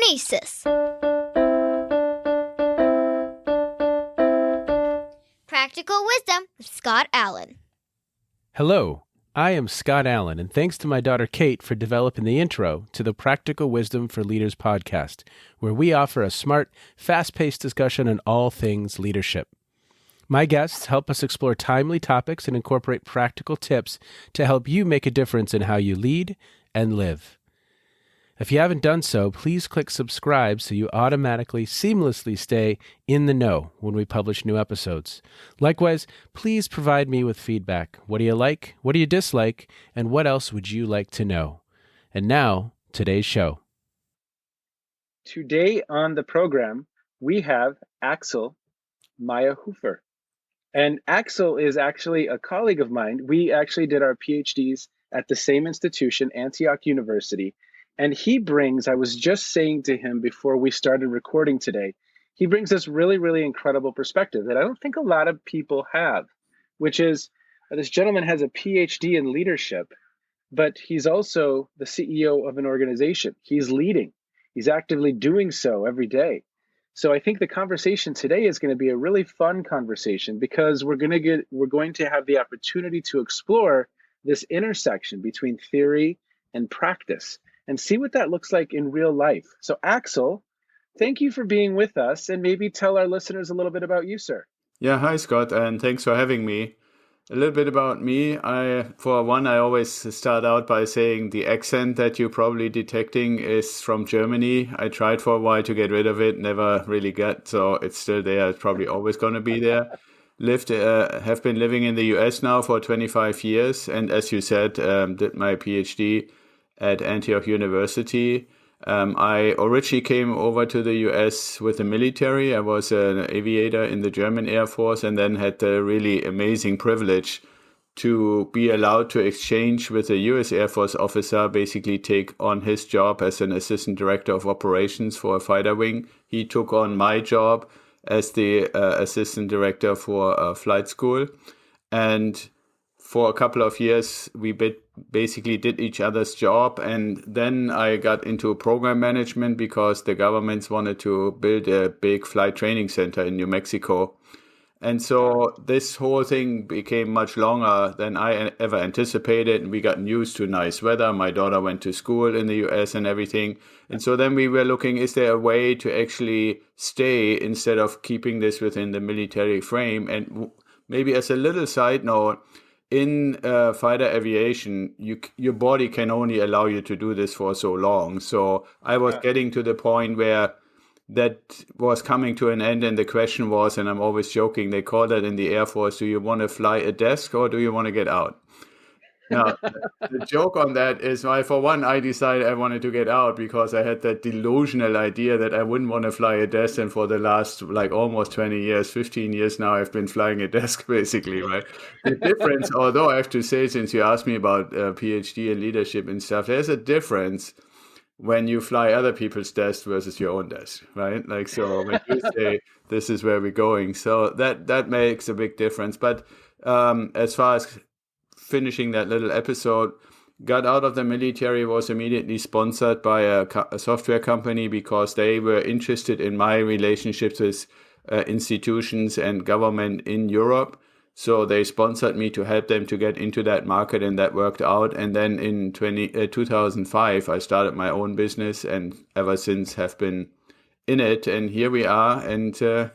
Oasis. Practical Wisdom with Scott Allen. Hello, I am Scott Allen, and thanks to my daughter Kate for developing the intro to the Practical Wisdom for Leaders podcast, where we offer a smart, fast-paced discussion on all things leadership. My guests help us explore timely topics and incorporate practical tips to help you make a difference in how you lead and live. If you haven't done so, please click subscribe so you automatically, seamlessly stay in the know when we publish new episodes. Likewise, please provide me with feedback. What do you like? What do you dislike? And what else would you like to know? And now, today's show. Today on the program, we have Axel Meierhoefer. And Axel is actually a colleague of mine. We actually did our Ph.Ds at the same institution, Antioch University. And he brings, I was just saying to him before we started recording today, he brings this really, really incredible perspective that I don't think a lot of people have, which is this gentleman has a Ph.D. in leadership, but he's also the CEO of an organization. He's leading. He's actively doing so every day. So I think the conversation today is going to be a really fun conversation because we're going to have the opportunity to explore this intersection between theory and practice and see what that looks like in real life. So Axel, thank you for being with us, and maybe tell our listeners a little bit about you, sir. Yeah, hi Scott, and thanks for having me. A little bit about me. I always start out by saying the accent that you're probably detecting is from Germany. I tried for a while to get rid of it, never really got, so it's still there. It's probably always going to be there. Have been living in the US now for 25 years, and as you said, did my PhD at Antioch University. I originally came over to the US with the military. I was an aviator in the German Air Force and then had the really amazing privilege to be allowed to exchange with a US Air Force officer, basically take on his job as an assistant director of operations for a fighter wing. He took on my job as the assistant director for a flight school. And for a couple of years, we basically did each other's job. And then I got into program management because the governments wanted to build a big flight training center in New Mexico. And so this whole thing became much longer than I ever anticipated. And we got used to nice weather. My daughter went to school in the US and everything. And so then we were looking, is there a way to actually stay instead of keeping this within the military frame? And maybe as a little side note, in fighter aviation, your body can only allow you to do this for so long. So I was getting to the point where that was coming to an end, and the question was, and I'm always joking, they call that in the Air Force, do you want to fly a desk or do you want to get out? Now, the joke on that is, for one, I decided I wanted to get out because I had that delusional idea that I wouldn't want to fly a desk. And for the last almost 20 years, 15 years now, I've been flying a desk basically, right? The difference, although I have to say, since you asked me about PhD and leadership and stuff, there's a difference when you fly other people's desks versus your own desk, right? So when you say, this is where we're going. So that makes a big difference. But as far as finishing that little episode, got out of the military, was immediately sponsored by a software company because they were interested in my relationships with institutions and government in Europe. So they sponsored me to help them to get into that market, and that worked out. And then in 2005, I started my own business, and ever since have been in it. And here we are, and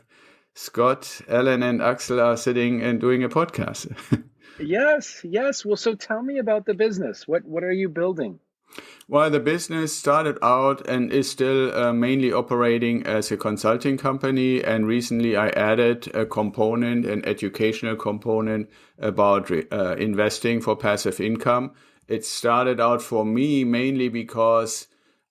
Scott, Ellen, and Axel are sitting and doing a podcast. Yes. Well, so tell me about the business. What are you building? Well, the business started out and is still mainly operating as a consulting company. And recently I added a component, an educational component about investing for passive income. It started out for me mainly because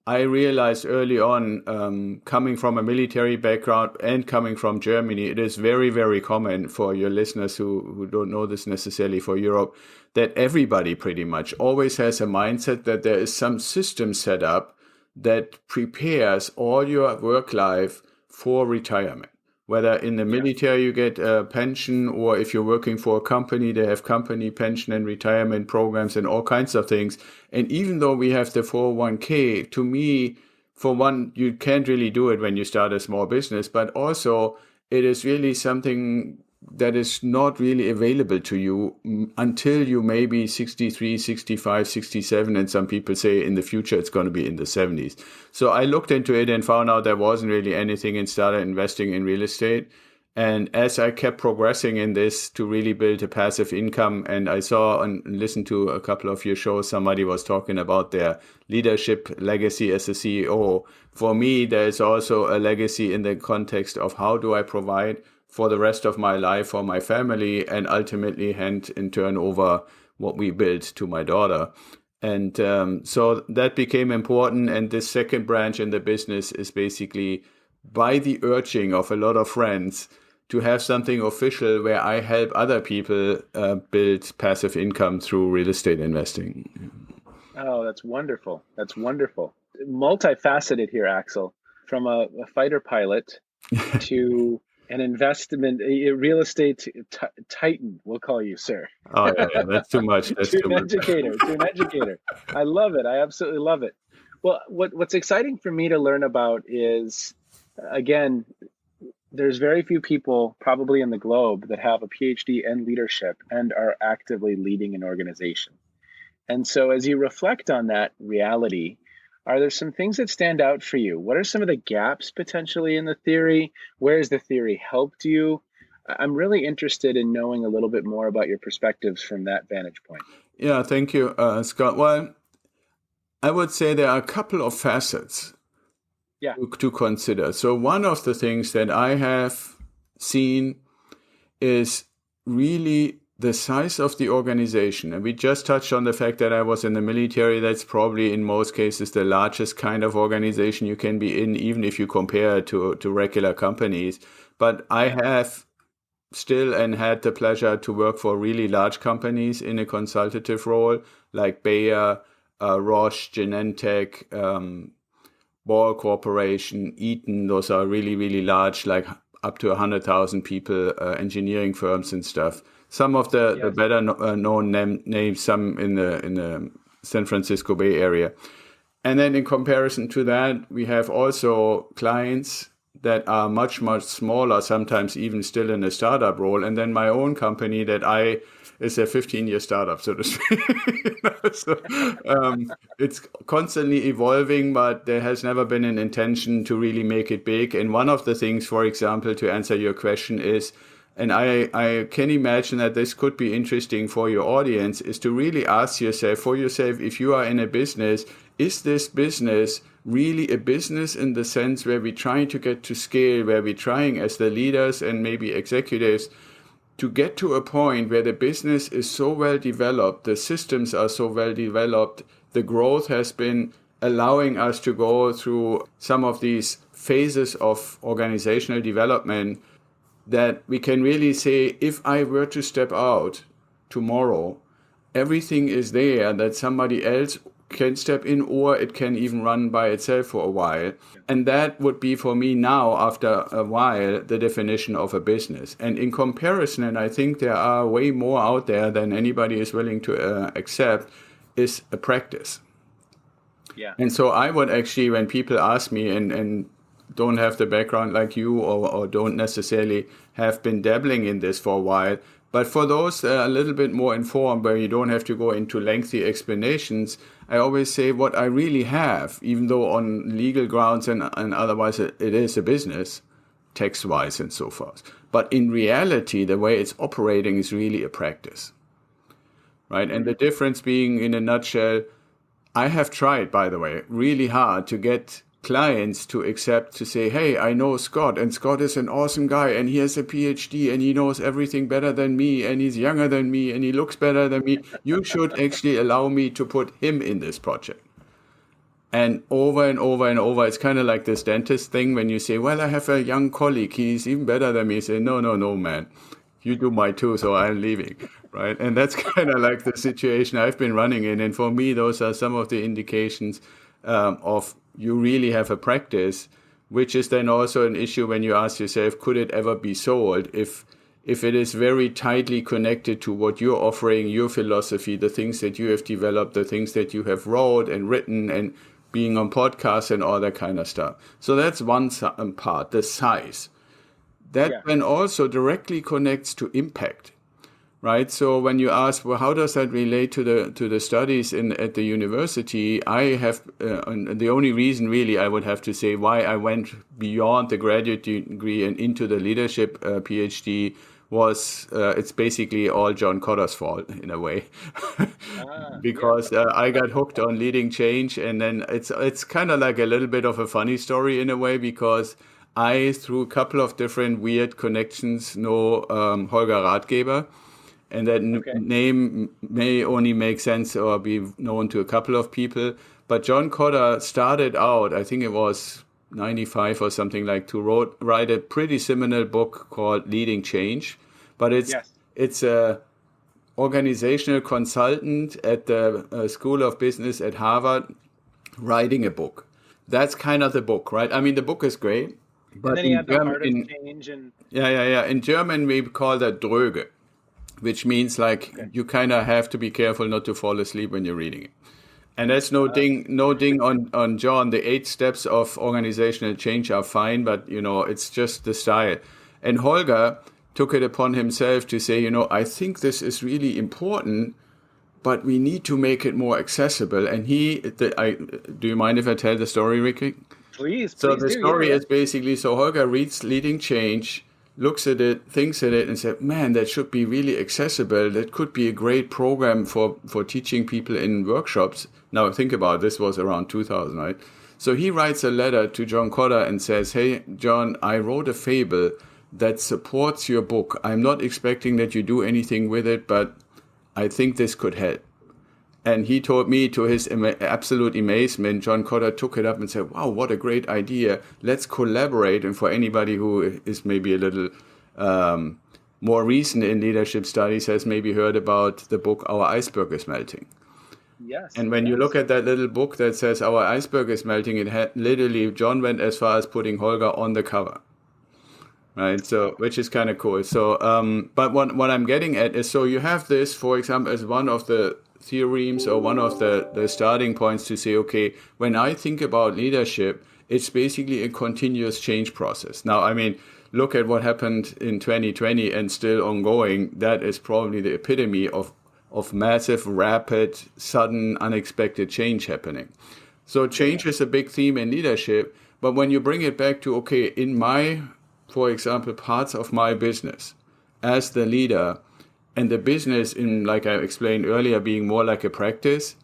I realized early on, coming from a military background and coming from Germany, it is very, very common for your listeners who don't know this necessarily for Europe, that everybody pretty much always has a mindset that there is some system set up that prepares all your work life for retirement. Whether in the military you get a pension, or if you're working for a company, they have company pension and retirement programs and all kinds of things. And even though we have the 401k, to me, for one, you can't really do it when you start a small business, but also it is really something that is not really available to you until you maybe 63, 65, 67, and some people say in the future it's going to be in the 70s. So I looked into it and found out there wasn't really anything and started investing in real estate. And as I kept progressing in this to really build a passive income, and I saw and listened to a couple of your shows, somebody was talking about their leadership legacy as a CEO. For me, there's also a legacy in the context of how do I provide for the rest of my life for my family, and ultimately hand in turn over what we built to my daughter. And so that became important. And this second branch in the business is basically by the urging of a lot of friends to have something official where I help other people build passive income through real estate investing. Oh, that's wonderful. That's wonderful. Multifaceted here, Axel, from a fighter pilot to an investment, a real estate titan, we'll call you, sir. Oh, yeah, that's too much. That's to too an much. educator, to an educator. I love it. I absolutely love it. Well, what's exciting for me to learn about is, again, there's very few people probably in the globe that have a PhD in leadership and are actively leading an organization. And so as you reflect on that reality, are there some things that stand out for you? What are some of the gaps potentially in the theory? Where has the theory helped you? I'm really interested in knowing a little bit more about your perspectives from that vantage point. Yeah, thank you, Scott. Well, I would say there are a couple of facets to consider. So one of the things that I have seen is really the size of the organization. And we just touched on the fact that I was in the military. That's probably in most cases the largest kind of organization you can be in, even if you compare it to regular companies. But I have still and had the pleasure to work for really large companies in a consultative role, like Bayer, Roche, Genentech, Ball Corporation, Eaton. Those are really, really large, like up to 100,000 people, engineering firms and stuff. Some of the better known names, some in the San Francisco Bay Area. And then in comparison to that, we have also clients that are much, much smaller, sometimes even still in a startup role. And then my own company is a 15-year startup, so to speak. It's constantly evolving, but there has never been an intention to really make it big. And one of the things, for example, to answer your question is, and I can imagine that this could be interesting for your audience, is to really ask yourself, if you are in a business, is this business really a business in the sense where we're trying to get to scale, where we're trying as the leaders and maybe executives to get to a point where the business is so well developed, the systems are so well developed, the growth has been allowing us to go through some of these phases of organizational development that we can really say, if I were to step out tomorrow, everything is there that somebody else can step in, or it can even run by itself for a while. And that would be for me now, after a while, the definition of a business. And in comparison, and I think there are way more out there than anybody is willing to accept, is a practice. Yeah. And so I would actually, when people ask me and don't have the background like you, or don't necessarily have been dabbling in this for a while, but for those that are a little bit more informed, where you don't have to go into lengthy explanations, I always say what I really have, even though on legal grounds and otherwise it is a business, tax-wise and so forth. But in reality, the way it's operating is really a practice, right? And the difference being, in a nutshell, I have tried, by the way, really hard to get clients to accept, to say, hey, I know Scott, and Scott is an awesome guy, and he has a PhD, and he knows everything better than me, and he's younger than me, and he looks better than me. You should actually allow me to put him in this project. And over and over and over, it's kind of like this dentist thing when you say, well, I have a young colleague, he's even better than me. You say, no, man, you do my too, so I'm leaving, right? And that's kind of like the situation I've been running in. And for me, those are some of the indications of you really have a practice, which is then also an issue when you ask yourself, could it ever be sold? If it is very tightly connected to what you're offering, your philosophy, the things that you have developed, the things that you have wrote and written and being on podcasts and all that kind of stuff. So that's one part, the size. That then also directly connects to impact, right? So when you ask, well, how does that relate to the studies at the university? I have and the only reason really I would have to say why I went beyond the graduate degree and into the leadership PhD was it's basically all John Cotter's fault in a way, because I got hooked on leading change, and then it's kind of like a little bit of a funny story in a way, because I, through a couple of different weird connections, know Holger Ratgeber, and that name may only make sense or be known to a couple of people. But John Cotter started out, I think it was 95 or something, like to write a pretty similar book called Leading Change, but it's a organizational consultant at the School of Business at Harvard writing a book. That's kind of the book, right? I mean, the book is great. But and then he had the Art of Change. And In German, we call that Dröge, which means like you kind of have to be careful not to fall asleep when you're reading it. And that's no ding on John. The 8 steps of organizational change are fine, but, it's just the style. And Holger took it upon himself to say, I think this is really important, but we need to make it more accessible. And do you mind if I tell the story, Ricky? Please. So the story is basically, so Holger reads Leading Change, looks at it, thinks at it, and said, man, that should be really accessible. That could be a great program for teaching people in workshops. Now think about it, this was around 2000, right? So he writes a letter to John Cotter and says, hey, John, I wrote a fable that supports your book. I'm not expecting that you do anything with it, but I think this could help. And he told me, to his absolute amazement, John Cotter took it up and said, wow, what a great idea. Let's collaborate. And for anybody who is maybe a little more recent in leadership studies, has maybe heard about the book, Our Iceberg is Melting. Yes. And when you look at that little book that says Our Iceberg is Melting, it had literally, John went as far as putting Holger on the cover. Right, so which is kind of cool. So, but what I'm getting at is, so you have this, for example, as one of the theorems or one of the starting points to say, okay, when I think about leadership, it's basically a continuous change process. Now, I mean, look at what happened in 2020 and still ongoing. That is probably the epitome of massive, rapid, sudden, unexpected change happening. So change is a big theme in leadership. But when you bring it back to, okay, in my, for example, parts of my business as the leader, and the business, in, like I explained earlier, being more like a practice,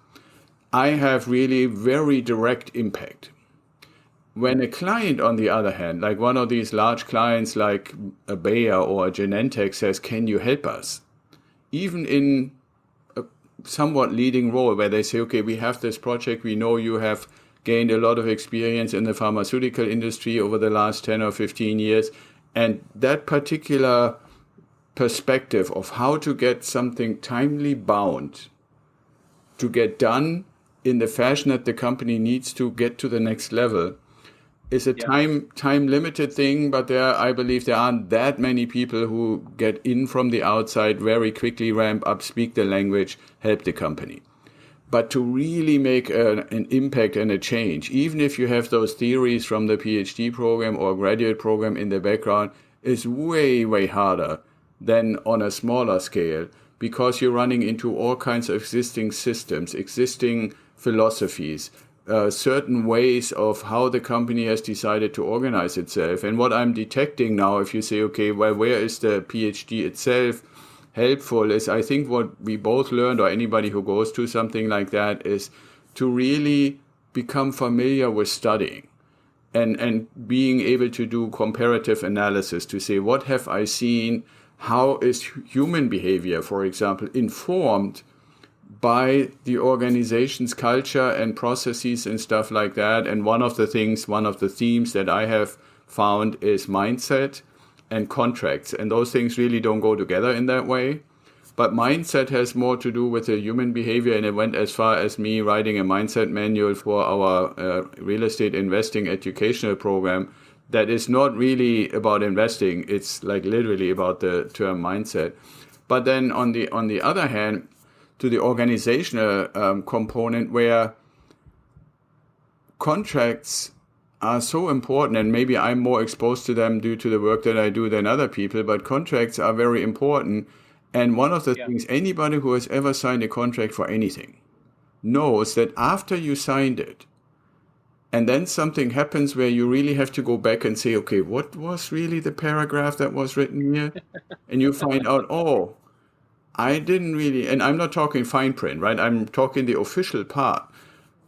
I have really very direct impact. When a client, on the other hand, like one of these large clients like a Bayer or a Genentech says, can you help us? Even in a somewhat leading role where they say, okay, we have this project, we know you have gained a lot of experience in the pharmaceutical industry over the last 10 or 15 years, and that particular perspective of how to get something timely bound to get done in the fashion that the company needs to get to the next level is a time limited thing, but I believe there aren't that many people who get in from the outside, very quickly ramp up, speak the language, help the company. But to really make an impact and a change, even if you have those theories from the PhD program or graduate program in the background, is way, way harder than on a smaller scale, because you're running into all kinds of existing systems, existing philosophies, certain ways of how the company has decided to organize itself. And what I'm detecting now, if you say, okay, well, where is the PhD itself helpful, is I think what we both learned, or anybody who goes to something like that, is to really become familiar with studying and being able to do comparative analysis to say, what have I seen? How is human behavior, for example, informed by the organization's culture and processes and stuff like that? And one of the themes that I have found is mindset and contracts. And those things really don't go together in that way. But mindset has more to do with the human behavior. And it went as far as me writing a mindset manual for our real estate investing educational program that is not really about investing. It's like literally about the term mindset. But then on the other hand, to the organizational component, where contracts are so important, and maybe I'm more exposed to them due to the work that I do than other people, but contracts are very important. And one of the things, anybody who has ever signed a contract for anything knows that after you signed it, and then something happens where you really have to go back and say, okay, what was really the paragraph that was written here? And you find out, oh, I didn't really, and I'm not talking fine print, right? I'm talking the official part.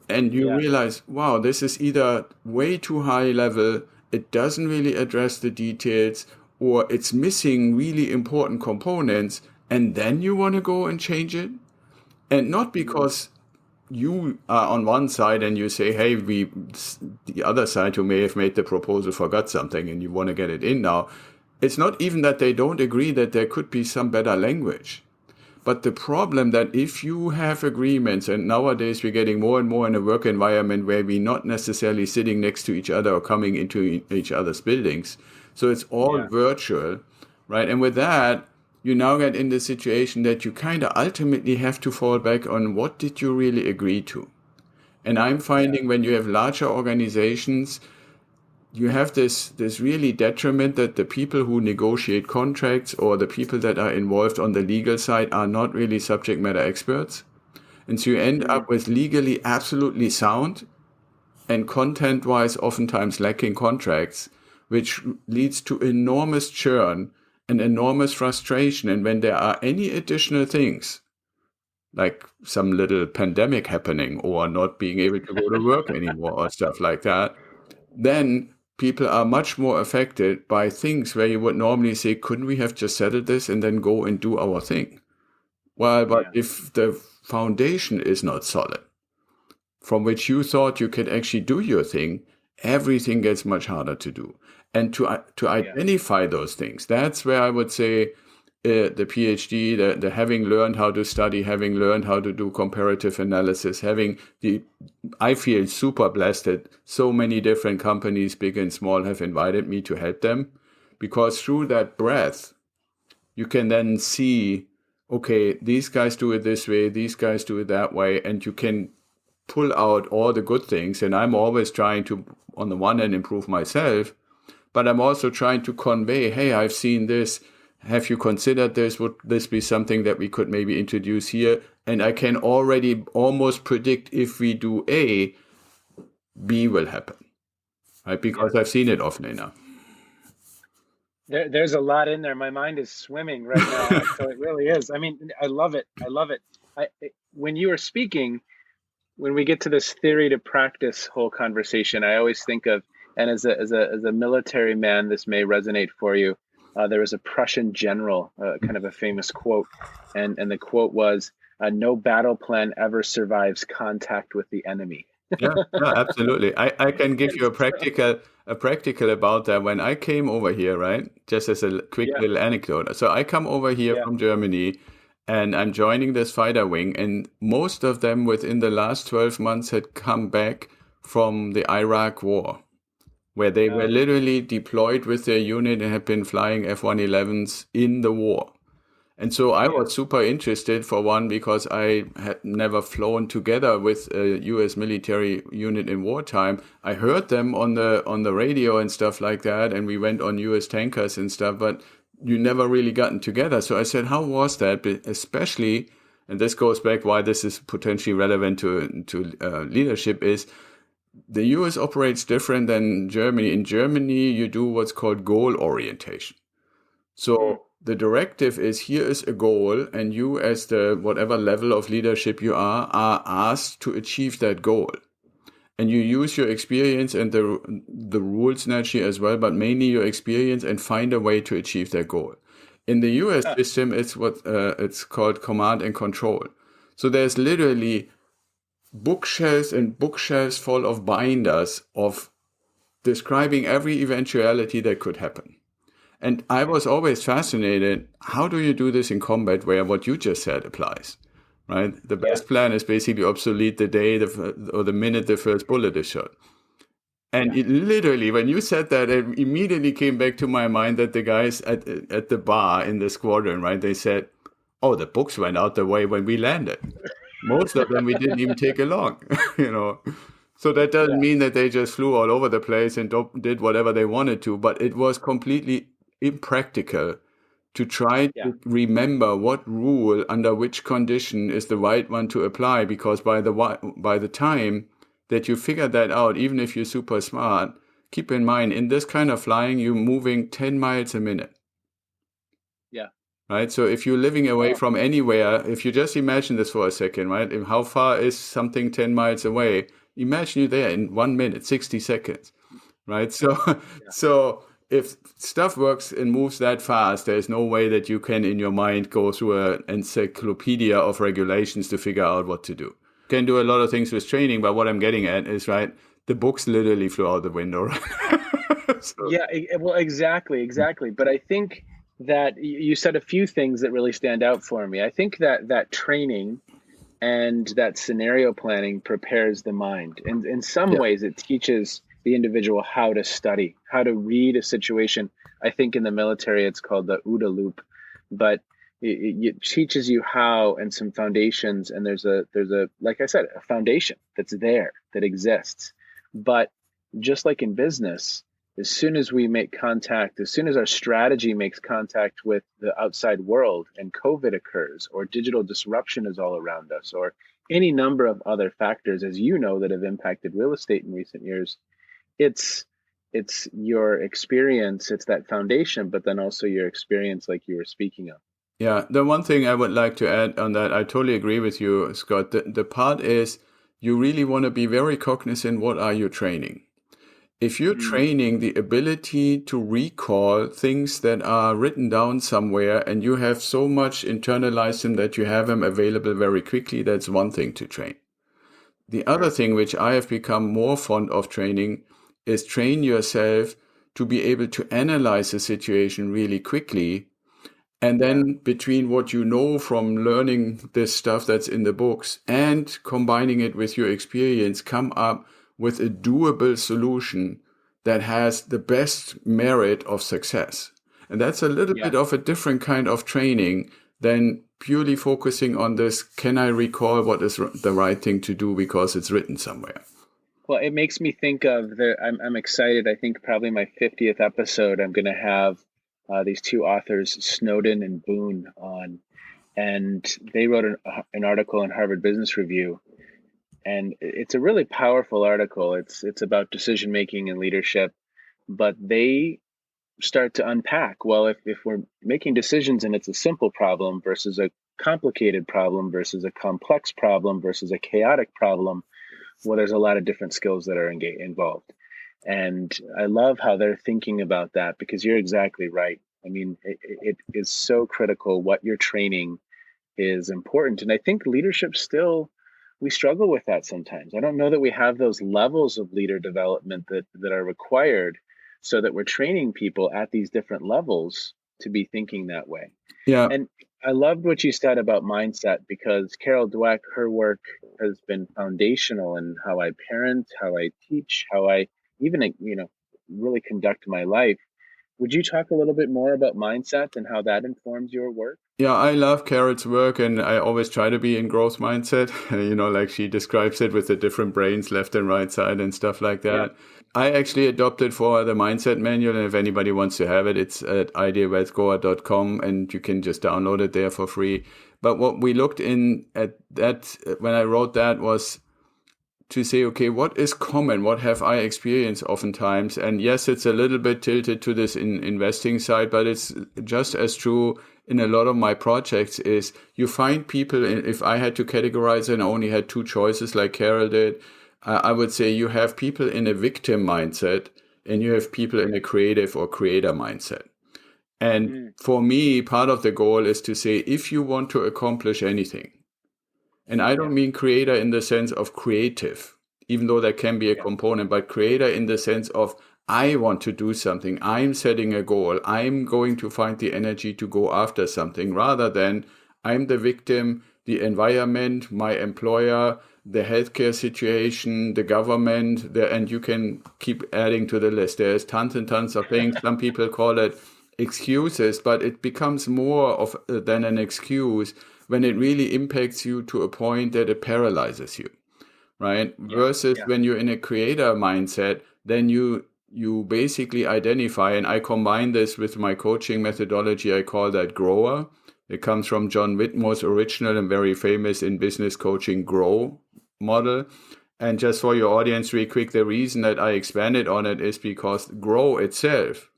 And you realize, wow, this is either way too high level, it doesn't really address the details, or it's missing really important components, and then you want to go and change it. And not because you are on one side and you say, hey, the other side who may have made the proposal forgot something and you want to get it in now. It's not even that they don't agree that there could be some better language. But the problem that if you have agreements, and nowadays we're getting more and more in a work environment where we're not necessarily sitting next to each other or coming into each other's buildings. So it's all virtual, right? And with that, you now get in the situation that you kind of ultimately have to fall back on what did you really agree to? And I'm finding when you have larger organizations, you have this really detriment that the people who negotiate contracts or the people that are involved on the legal side are not really subject matter experts. And so you end up with legally absolutely sound and content-wise oftentimes lacking contracts, which leads to enormous churn and enormous frustration. And when there are any additional things, like some little pandemic happening or not being able to go to work anymore or stuff like that, then people are much more affected by things where you would normally say, couldn't we have just settled this and then go and do our thing? Well, but if the foundation is not solid, from which you thought you could actually do your thing, everything gets much harder to do. And to identify those things, that's where I would say the PhD, the having learned how to study, having learned how to do comparative analysis, I feel super blessed that so many different companies, big and small, have invited me to help them. Because through that breadth, you can then see, okay, these guys do it this way, these guys do it that way, and you can pull out all the good things. And I'm always trying to, on the one hand, improve myself, but I'm also trying to convey, hey, I've seen this. Have you considered this? Would this be something that we could maybe introduce here? And I can already almost predict if we do A, B will happen, right? Because I've seen it often enough. There's a lot in there. My mind is swimming right now. So it really is. I mean, I love it. When you were speaking, when we get to this theory to practice whole conversation, I always think of, and as a military man, this may resonate for you. There was a Prussian general, kind of a famous quote, and the quote was, "No battle plan ever survives contact with the enemy." Yeah, absolutely. I can give you a practical about that. When I came over here, right, just as a quick little anecdote. So I come over here from Germany, and I'm joining this fighter wing, and most of them within the last 12 months had come back from the Iraq war, where they were literally deployed with their unit and had been flying F-111s in the war. And so I was super interested, for one, because I had never flown together with a U.S. military unit in wartime. I heard them on the radio and stuff like that, and we went on U.S. tankers and stuff, but you never really gotten together. So I said, how was that? But especially, and this goes back why this is potentially relevant to leadership, is the US operates different than Germany. In Germany, you do what's called goal orientation. So the directive is, here is a goal, and you, as the whatever level of leadership you are asked to achieve that goal. And you use your experience and the rules naturally as well, but mainly your experience, and find a way to achieve that goal. In the US system, it's what it's called command and control. So there's literally bookshelves and bookshelves full of binders of describing every eventuality that could happen. And I was always fascinated, how do you do this in combat where what you just said applies, right? The best plan is basically obsolete the day or the minute the first bullet is shot. And it literally, when you said that, it immediately came back to my mind that the guys at the bar in the squadron, right, they said, oh, the books went out the way when we landed. Most of them we didn't even take along, you know. So that doesn't mean that they just flew all over the place and did whatever they wanted to, but it was completely impractical to try to remember what rule under which condition is the right one to apply, because by the time that you figure that out, even if you're super smart, keep in mind, in this kind of flying, you're moving 10 miles a minute. Yeah. Right? So if you're living away from anywhere, if you just imagine this for a second, right? How far is something 10 miles away? Imagine you're there in 1 minute, 60 seconds, right? So if stuff works and moves that fast, there's no way that you can, in your mind, go through an encyclopedia of regulations to figure out what to do. You can do a lot of things with training, but what I'm getting at is, right, the books literally flew out the window, right? Yeah, well, exactly. But I think that you said a few things that really stand out for me. I think that training and that scenario planning prepares the mind. And in some ways, it teaches the individual how to study, how to read a situation. I think in the military, it's called the OODA loop, but it teaches you how, and some foundations. And there's a, like I said, a foundation that's there, that exists. But just like in business, as soon as we make contact, as soon as our strategy makes contact with the outside world and COVID occurs, or digital disruption is all around us, or any number of other factors, as you know, that have impacted real estate in recent years, it's your experience, it's that foundation, but then also your experience like you were speaking of. Yeah, the one thing I would like to add on that, I totally agree with you, Scott. The part is you really want to be very cognizant, what are you training? If you're training the ability to recall things that are written down somewhere and you have so much internalized them that you have them available very quickly, that's one thing to train. The other thing which I have become more fond of training is train yourself to be able to analyze a situation really quickly. And then between what you know from learning this stuff that's in the books and combining it with your experience, come up with a doable solution that has the best merit of success. And that's a little bit of a different kind of training than purely focusing on this, can I recall what is the right thing to do because it's written somewhere? Well, it makes me think of I'm excited. I think probably my 50th episode, I'm going to have these two authors, Snowden and Boone, on. And they wrote an article in Harvard Business Review. And it's a really powerful article. It's about decision making and leadership, but they start to unpack, well, if we're making decisions and it's a simple problem versus a complicated problem versus a complex problem versus a chaotic problem, well, there's a lot of different skills that are involved. And I love how they're thinking about that, because you're exactly right. I mean, it is so critical. What you're training is important. And I think leadership still, we struggle with that sometimes. I don't know that we have those levels of leader development that are required, so that we're training people at these different levels to be thinking that way. Yeah. And I loved what you said about mindset, because Carol Dweck, her work has been foundational in how I parent, how I teach, how I even, really conduct my life. Would you talk a little bit more about mindset and how that informs your work? Yeah, I love Carol's work, and I always try to be in growth mindset, like she describes it with the different brains, left and right side and stuff like that. Yeah. I actually adopted for the mindset manual, and if anybody wants to have it, it's at ideawealthgoer.com, and you can just download it there for free. But what we looked in at that when I wrote that was to say, okay, what is common? What have I experienced oftentimes? And yes, it's a little bit tilted to this investing side, but it's just as true in a lot of my projects. Is you find people, if I had to categorize and only had two choices like Carol did, I would say you have people in a victim mindset and you have people in a creative or creator mindset. And for me, part of the goal is to say, if you want to accomplish anything, and I don't mean creator in the sense of creative, even though that can be a component, but creator in the sense of I want to do something. I'm setting a goal. I'm going to find the energy to go after something, rather than I'm the victim, the environment, my employer, the healthcare situation, the government, and you can keep adding to the list. There's tons and tons of things. Some people call it excuses, but it becomes more than an excuse when it really impacts you to a point that it paralyzes you, right? Yeah. Versus Yeah. when you're in a creator mindset, then you basically identify, and I combine this with my coaching methodology. I call that grower. It comes from John Whitmore's original and very famous in business coaching grow model. And just for your audience, real quick, the reason that I expanded on it is because grow itself,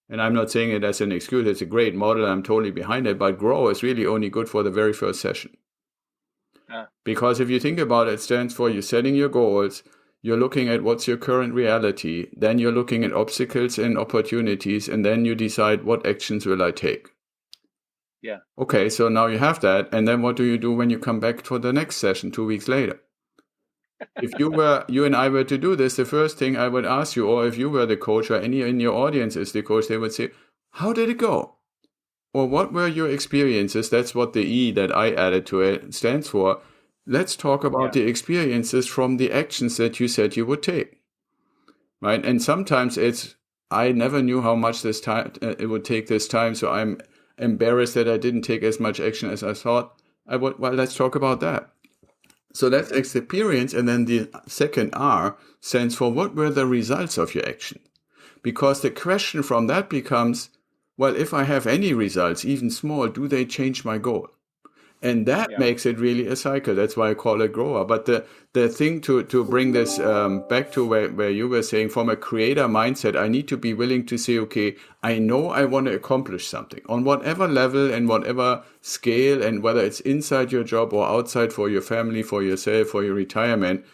and I'm not saying it as an excuse, it's a great model, I'm totally behind it, but grow is really only good for the very first session. Because if you think about it, it stands for you're setting your goals, you're looking at what's your current reality, then you're looking at obstacles and opportunities, and then you decide what actions will I take. Yeah. Okay, so now you have that, and then what do you do when you come back for the next session 2 weeks later? If you and I were to do this, the first thing I would ask you, or if you were the coach or any in your audience is the coach, they would say, how did it go? Or what were your experiences? That's what the E that I added to it stands for. Let's talk about the experiences from the actions that you said you would take, right? And sometimes I never knew how much this time it would take this time, so I'm embarrassed that I didn't take as much action as I thought I would. Well, let's talk about that. So that's experience, and then the second R stands for what were the results of your action? Because the question from that becomes, well, if I have any results, even small, do they change my goal? And that makes it really a cycle. That's why I call it grower. But the thing to bring this back to where you were saying, from a creator mindset, I need to be willing to say, okay, I know I want to accomplish something on whatever level and whatever scale, and whether it's inside your job or outside, for your family, for yourself, for your retirement.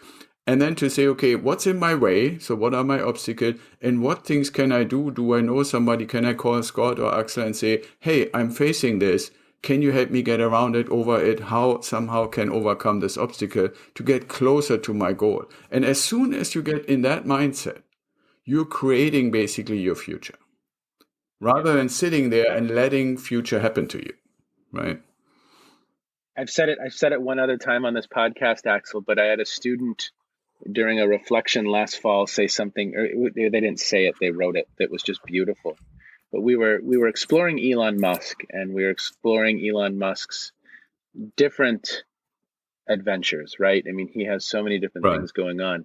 And then to say, okay, what's in my way? So what are my obstacles, and what things can I do? Do I know somebody? Can I call Scott or Axel and say, hey, I'm facing this. Can you help me get around it, over it? How somehow can overcome this obstacle to get closer to my goal? And as soon as you get in that mindset, you're creating basically your future, rather than sitting there and letting future happen to you, right? I've said it one other time on this podcast, Axel, but I had a student during a reflection last fall say something, or they didn't say it, they wrote it, that was just beautiful. But we were exploring Elon Musk, and we were exploring Elon Musk's different adventures, right? I mean, he has so many different things going on.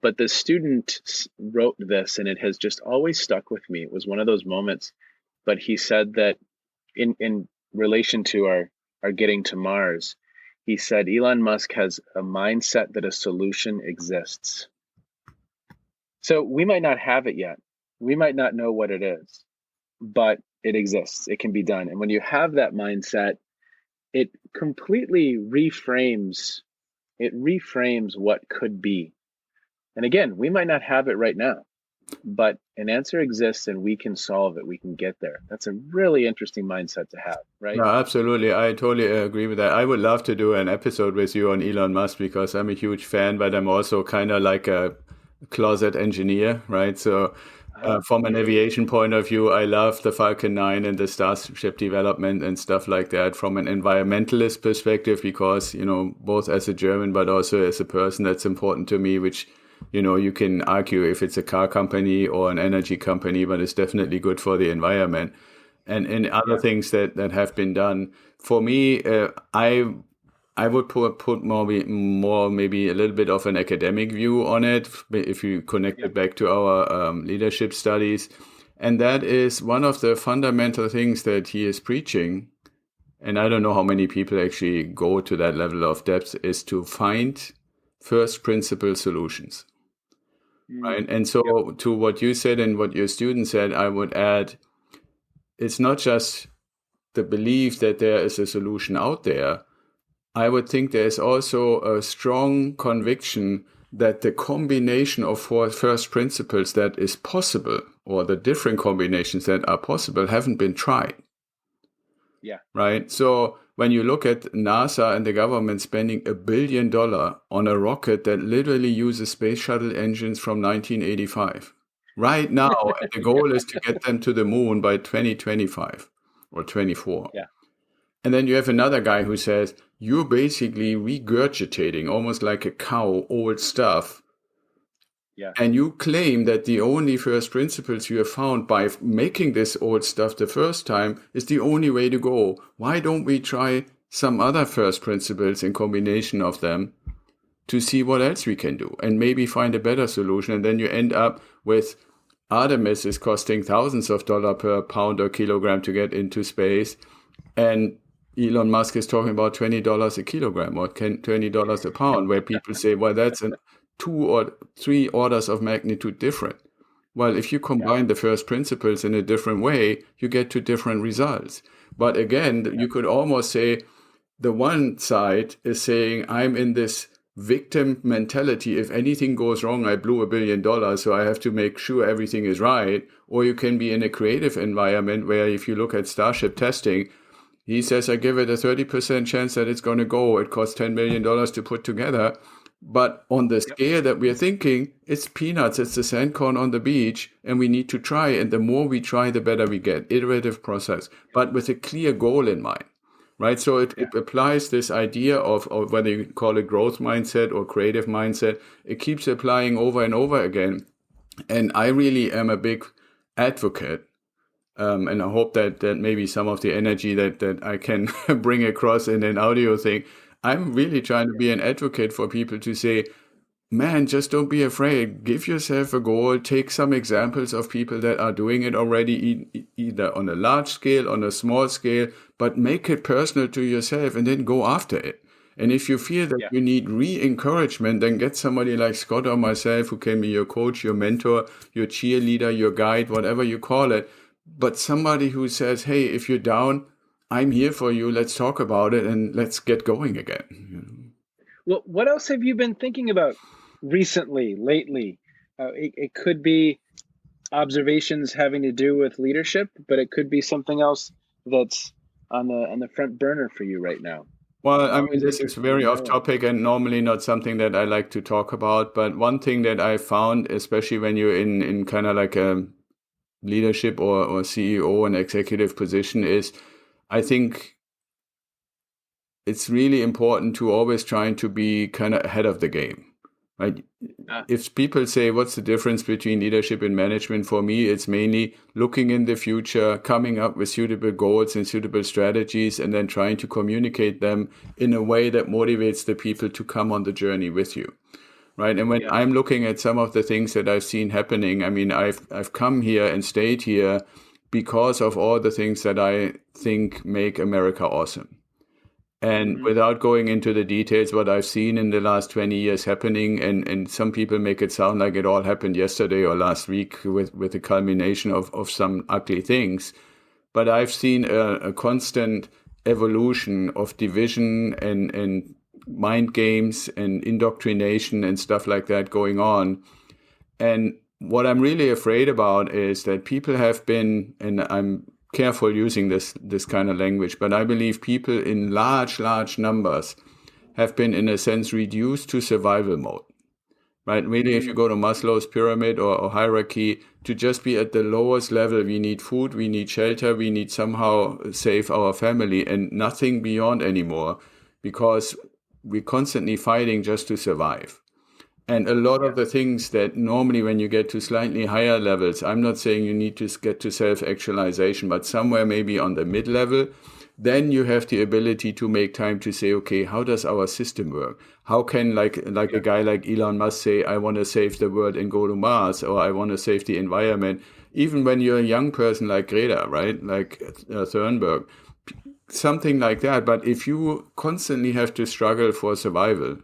But the student wrote this, and it has just always stuck with me. It was one of those moments. But he said that in relation to our getting to Mars, he said Elon Musk has a mindset that a solution exists. So we might not have it yet. We might not know what it is, but it exists. It can be done. And when you have that mindset, it completely reframes what could be. And again, we might not have it right now, but an answer exists and we can solve it. We can get there. That's a really interesting mindset to have, right? No, absolutely. I totally agree with that. I would love to do an episode with you on Elon Musk, because I'm a huge fan, but I'm also kind of like a closet engineer, right? So from an aviation point of view, I love the Falcon 9 and the Starship development and stuff like that. From an environmentalist perspective, because, both as a German, but also as a person, that's important to me, which, you can argue if it's a car company or an energy company, but it's definitely good for the environment. And other things that have been done. For me, I would put more maybe a little bit of an academic view on it, if you connect it back to our leadership studies. And that is one of the fundamental things that he is preaching. And I don't know how many people actually go to that level of depth, is to find first principle solutions. Right. And so to what you said and what your student said, I would add, it's not just the belief that there is a solution out there. I would think there's also a strong conviction that the combination of first principles that is possible, or the different combinations that are possible, haven't been tried. Yeah. Right. So when you look at NASA and the government spending $1 billion on a rocket that literally uses space shuttle engines from 1985 right now, and the goal is to get them to the moon by 2025 or 24. Yeah. And then you have another guy who says, you're basically regurgitating, almost like a cow, old stuff. Yeah. And you claim that the only first principles you have found by making this old stuff the first time is the only way to go. Why don't we try some other first principles in combination of them to see what else we can do and maybe find a better solution. And then you end up with Artemis is costing thousands of dollars per pound or kilogram to get into space. And Elon Musk is talking about $20 a kilogram or $20 a pound, where people say, well, that's 2 or 3 orders of magnitude different. Well, if you combine the first principles in a different way, you get to different results. But again, you could almost say the one side is saying, I'm in this victim mentality. If anything goes wrong, I blew $1 billion, so I have to make sure everything is right. Or you can be in a creative environment where if you look at Starship testing, he says, I give it a 30% chance that it's going to go. It costs $10 million to put together. But on the scale that we're thinking, it's peanuts. It's the sandcorn on the beach, and we need to try. And the more we try, the better we get. Iterative process, but with a clear goal in mind, right? So it applies this idea of whether you call it growth mindset or creative mindset. It keeps applying over and over again. And I really am a big advocate. And I hope that maybe some of the energy that I can bring across in an audio thing, I'm really trying to be an advocate for people to say, man, just don't be afraid. Give yourself a goal. Take some examples of people that are doing it already, either on a large scale, on a small scale, but make it personal to yourself and then go after it. And if you feel that you need re-encouragement, then get somebody like Scott or myself who can be your coach, your mentor, your cheerleader, your guide, whatever you call it. But somebody who says, hey, if you're down, I'm here for you. Let's talk about it and let's get going again. Well, what else have you been thinking about recently, lately? It could be observations having to do with leadership, but it could be something else that's on the front burner for you right now. Well, I mean, this is very off topic and normally not something that I like to talk about. But one thing that I found, especially when you're in kind of like a leadership or CEO and executive position, is I think it's really important to always trying to be kind of ahead of the game, right? If people say, what's the difference between leadership and management? For me, it's mainly looking in the future, coming up with suitable goals and suitable strategies, and then trying to communicate them in a way that motivates the people to come on the journey with you. Right. And when I'm looking at some of the things that I've seen happening, I mean, I've come here and stayed here because of all the things that I think make America awesome. And without going into the details, what I've seen in the last 20 years happening, and some people make it sound like it all happened yesterday or last week with a culmination of some ugly things. But I've seen a constant evolution of division and mind games and indoctrination and stuff like that going on. And what I'm really afraid about is that people have been, and I'm careful using this kind of language, but I believe people in large numbers have been, in a sense, reduced to survival mode. Right? Really, if you go to Maslow's pyramid or hierarchy, to just be at the lowest level, we need food, we need shelter, we need somehow save our family, and nothing beyond anymore, because we're constantly fighting just to survive. And a lot of the things that normally when you get to slightly higher levels, I'm not saying you need to get to self-actualization, but somewhere maybe on the mid-level, then you have the ability to make time to say, okay, how does our system work? How can like a guy like Elon Musk say, I want to save the world and go to Mars, or I want to save the environment? Even when you're a young person like Greta, right? Like Thunberg, something like that. But if you constantly have to struggle for survival,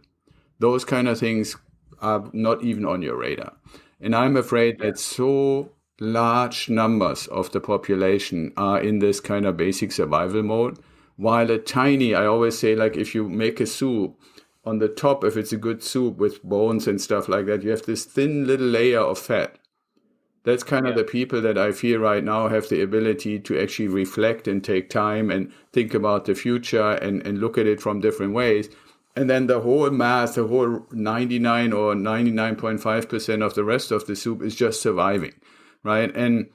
those kind of things are not even on your radar. And I'm afraid that so large numbers of the population are in this kind of basic survival mode, while I always say, like, if you make a soup, on the top, if it's a good soup with bones and stuff like that, you have this thin little layer of fat. That's kind of the people that I feel right now have the ability to actually reflect and take time and think about the future and look at it from different ways. And then the whole mass, the whole 99 or 99.5% of the rest of the soup is just surviving, right? And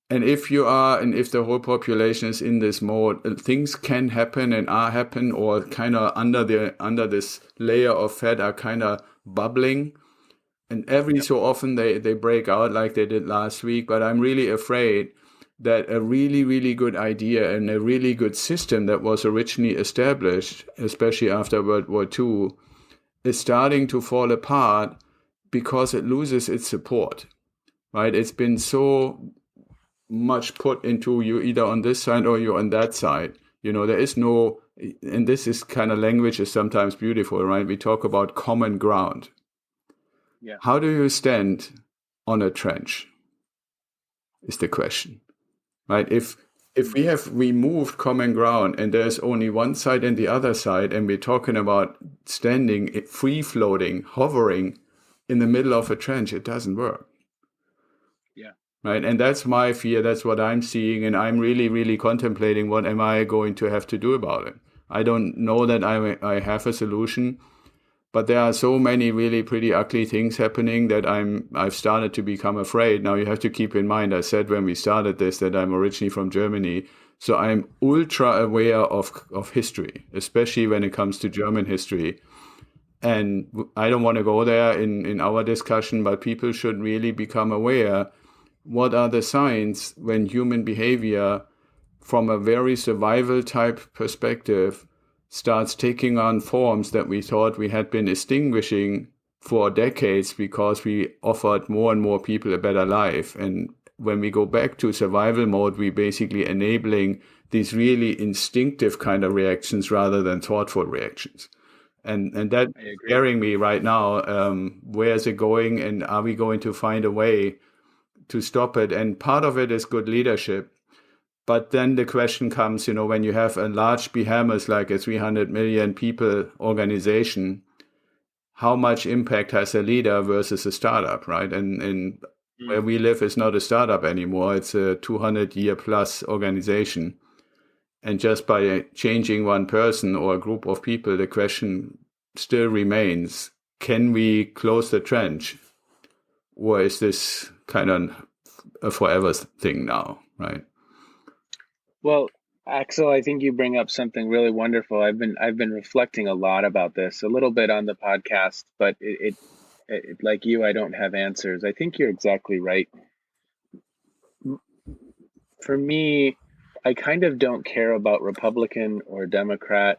if if the whole population is in this mode, things can happen and are happen, or kind of under this layer of fat are kind of bubbling. And every so often they break out like they did last week. But I'm really afraid that a really, really good idea and a really good system that was originally established, especially after World War II, is starting to fall apart because it loses its support, right? It's been so much put into you either on this side or you're on that side. There is no, and this is kind of language is sometimes beautiful, right? We talk about common ground. Yeah. How do you stand on a trench is the question, right? If we have removed common ground and there's only one side and the other side, and we're talking about standing free floating, hovering in the middle of a trench, it doesn't work. Yeah. Right. And that's my fear. That's what I'm seeing. And I'm really, really contemplating what am I going to have to do about it. I don't know that I have a solution, but there are so many really pretty ugly things happening that I've started to become afraid. Now you have to keep in mind, I said when we started this that I'm originally from Germany. So I'm ultra aware of history, especially when it comes to German history. And I don't want to go there in our discussion, but people should really become aware. What are the signs when human behavior from a very survival type perspective starts taking on forms that we thought we had been extinguishing for decades because we offered more and more people a better life. And when we go back to survival mode, we basically enabling these really instinctive kind of reactions rather than thoughtful reactions. And that's scaring me right now. Where is it going? And are we going to find a way to stop it? And part of it is good leadership. But then the question comes, when you have a large behemoth like a 300 million people organization, how much impact has a leader versus a startup, right? And where we live is not a startup anymore. It's a 200-year plus organization. And just by changing one person or a group of people, the question still remains, can we close the trench? Or is this kind of a forever thing now, right? Well, Axel, I think you bring up something really wonderful. I've been reflecting a lot about this, a little bit on the podcast, but it like you, I don't have answers. I think you're exactly right. For me, I kind of don't care about Republican or Democrat.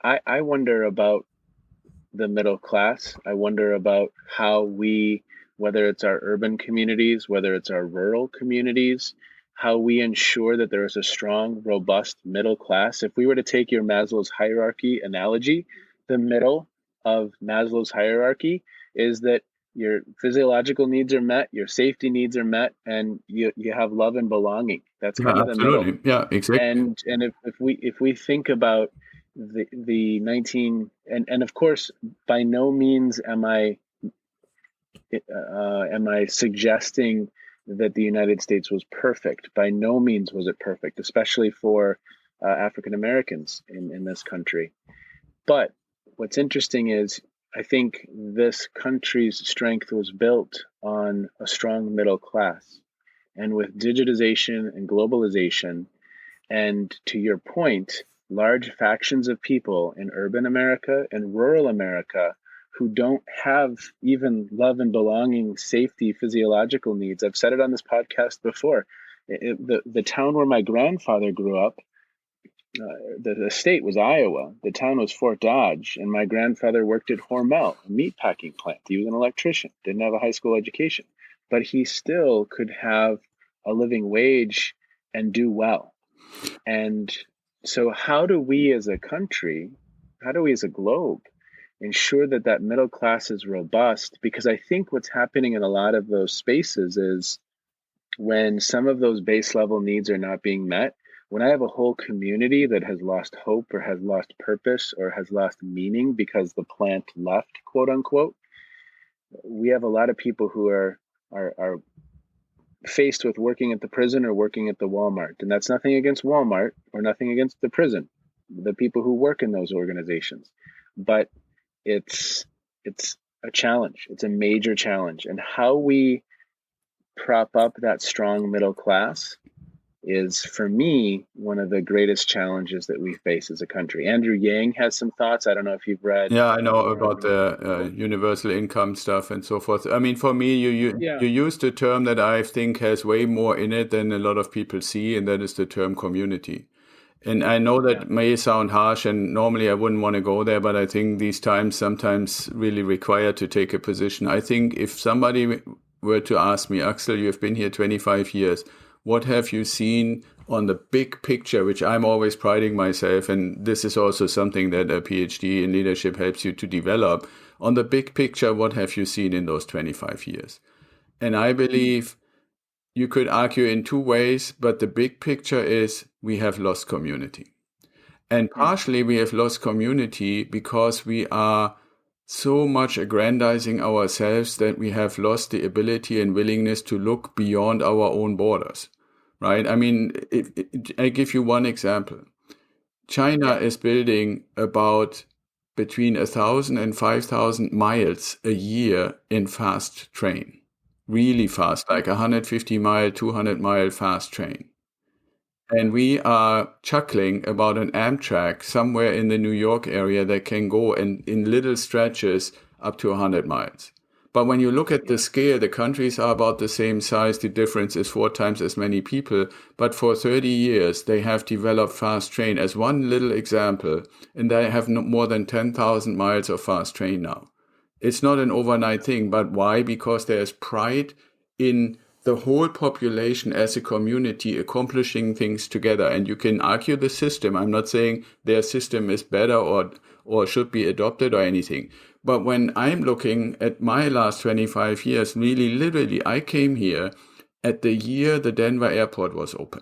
I wonder about the middle class. I wonder about how we, whether it's our urban communities, whether it's our rural communities, how we ensure that there is a strong, robust middle class. If we were to take your Maslow's hierarchy analogy, the middle of Maslow's hierarchy is that your physiological needs are met, your safety needs are met, and you have love and belonging. That's kind of the middle. Yeah, exactly. And if we think about the 19 and of course, by no means am I suggesting that the United States was perfect. By no means was it perfect, especially for African Americans in this country. But what's interesting is I think this country's strength was built on a strong middle class. And with digitization and globalization, and to your point, large factions of people in urban America and rural America who don't have even love and belonging, safety, physiological needs. I've said it on this podcast before. The town where my grandfather grew up, the state was Iowa. The town was Fort Dodge, and my grandfather worked at Hormel, a meatpacking plant. He was an electrician, didn't have a high school education, but he still could have a living wage and do well. And so how do we as a country, how do we as a globe ensure that that middle class is robust? Because I think what's happening in a lot of those spaces is when some of those base level needs are not being met, when I have a whole community that has lost hope or has lost purpose or has lost meaning because the plant left, quote unquote, we have a lot of people who are faced with working at the prison or working at the Walmart. And that's nothing against Walmart or nothing against the prison, the people who work in those organizations. But it's a challenge. It's a major challenge. And how we prop up that strong middle class is, for me, one of the greatest challenges that we face as a country. Andrew Yang has some thoughts. I don't know if you've read. Yeah, I know about the universal income stuff and so forth. I mean, for me, you used a term that I think has way more in it than a lot of people see, and that is the term community. And I know that may sound harsh, and normally I wouldn't want to go there, but I think these times sometimes really require to take a position. I think if somebody were to ask me, Axel, you've been here 25 years, what have you seen on the big picture, which I'm always priding myself, and this is also something that a PhD in leadership helps you to develop. On the big picture, what have you seen in those 25 years? And I believe you could argue in two ways, but the big picture is we have lost community. And partially we have lost community because we are so much aggrandizing ourselves that we have lost the ability and willingness to look beyond our own borders, right? I mean, I give you one example. China is building about between 1,000 and 5,000 miles a year in fast train. Really fast, like 150-mile, 200-mile fast train. And we are chuckling about an Amtrak somewhere in the New York area that can go in little stretches up to 100 miles. But when you look at the scale, the countries are about the same size. The difference is 4 times as many people. But for 30 years, they have developed fast train as one little example. And they have more than 10,000 miles of fast train now. It's not an overnight thing, but why? Because there's pride in the whole population as a community accomplishing things together. And you can argue the system. I'm not saying their system is better or should be adopted or anything. But when I'm looking at my last 25 years, really literally, I came here at the year the Denver airport was open.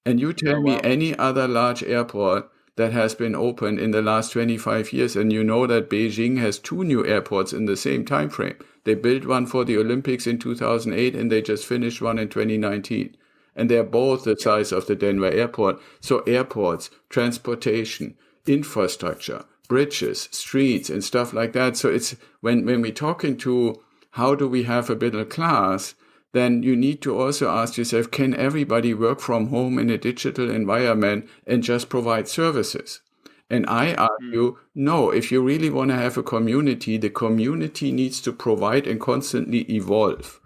And you tell me any other large airport that has been opened in the last 25 years, and you know that Beijing has 2 new airports in the same time frame. They built one for the Olympics in 2008, and they just finished one in 2019. And they're both the size of the Denver airport. So airports, transportation, infrastructure, bridges, streets, and stuff like that. So it's when we're talking to how do we have a middle class, then you need to also ask yourself, can everybody work from home in a digital environment and just provide services? And I argue, no, if you really want to have a community, the community needs to provide and constantly evolve.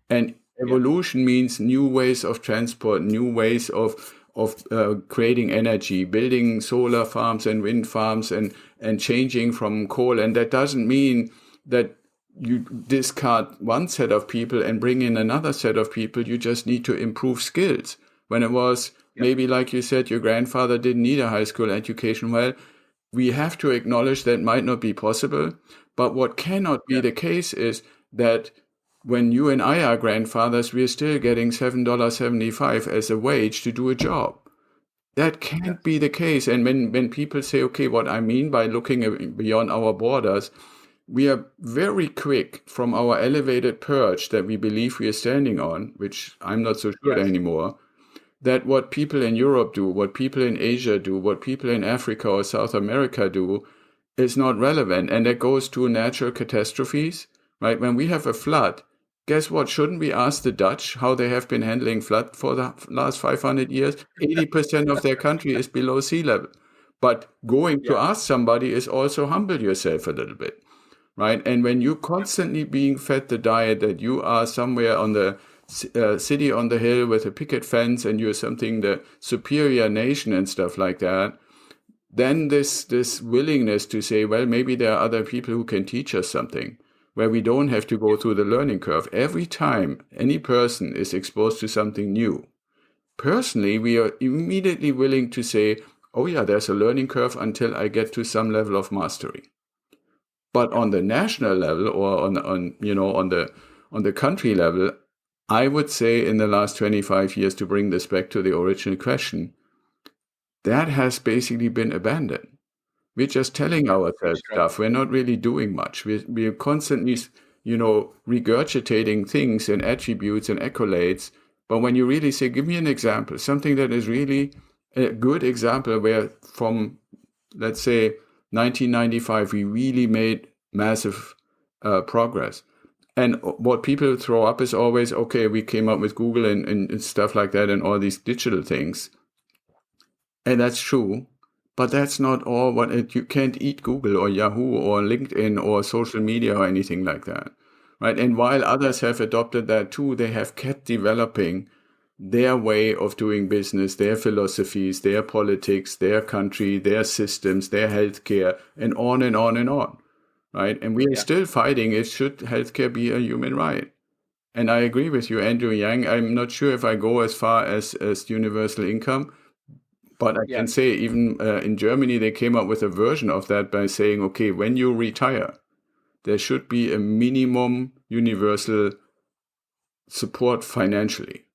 And evolution means new ways of transport, new ways of creating energy, building solar farms and wind farms and changing from coal. And that doesn't mean that you discard one set of people and bring in another set of people. You just need to improve skills. When it was maybe, like you said, your grandfather didn't need a high school education. Well, we have to acknowledge that might not be possible. But what cannot be the case is that when you and I are grandfathers, we're still getting $7.75 as a wage to do a job. That can't be the case. And when people say, okay, what I mean by looking beyond our borders, we are very quick from our elevated perch that we believe we are standing on, which I'm not so sure anymore, that what people in Europe do, what people in Asia do, what people in Africa or South America do is not relevant. And that goes to natural catastrophes, right? When we have a flood, guess what? Shouldn't we ask the Dutch how they have been handling flood for the last 500 years? 80% of their country is below sea level. But going to ask somebody is also humble yourself a little bit. Right. And when you're constantly being fed the diet that you are somewhere on the city on the hill with a picket fence and you're something the superior nation and stuff like that, then this willingness to say, well, maybe there are other people who can teach us something where we don't have to go through the learning curve. Every time any person is exposed to something new, personally, we are immediately willing to say, oh, yeah, there's a learning curve until I get to some level of mastery. But on the national level or on the country level, I would say in the last 25 years, to bring this back to the original question, that has basically been abandoned. We're just telling ourselves stuff. We're not really doing much. We're constantly, regurgitating things and attributes and accolades. But when you really say, give me an example, something that is really a good example where from, let's say, 1995, we really made massive progress. And what people throw up is always, okay, we came up with Google and stuff like that and all these digital things. And that's true. But that's not all you can't eat Google or Yahoo or LinkedIn or social media or anything like that. Right. And while others have adopted that too, they have kept developing their way of doing business, their philosophies, their politics, their country, their systems, their healthcare, and on and on and on, right? And we are still fighting if should healthcare be a human right. And I agree with you, Andrew Yang. I'm not sure if I go as far as universal income, but I can say even in Germany, they came up with a version of that by saying, okay, when you retire, there should be a minimum universal support financially,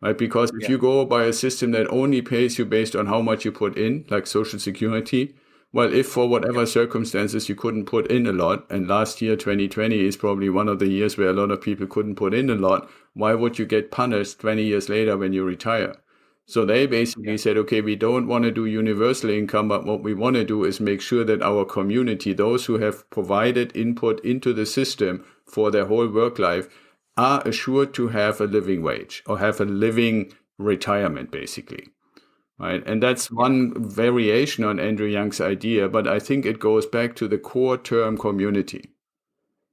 right? Because if you go by a system that only pays you based on how much you put in, like Social Security, well, if for whatever circumstances you couldn't put in a lot, and last year, 2020, is probably one of the years where a lot of people couldn't put in a lot, why would you get punished 20 years later when you retire? So they basically said, okay, we don't want to do universal income, but what we want to do is make sure that our community, those who have provided input into the system for their whole work life, are assured to have a living wage or have a living retirement, basically. Right. And that's one variation on Andrew Yang's idea, but I think it goes back to the core term community.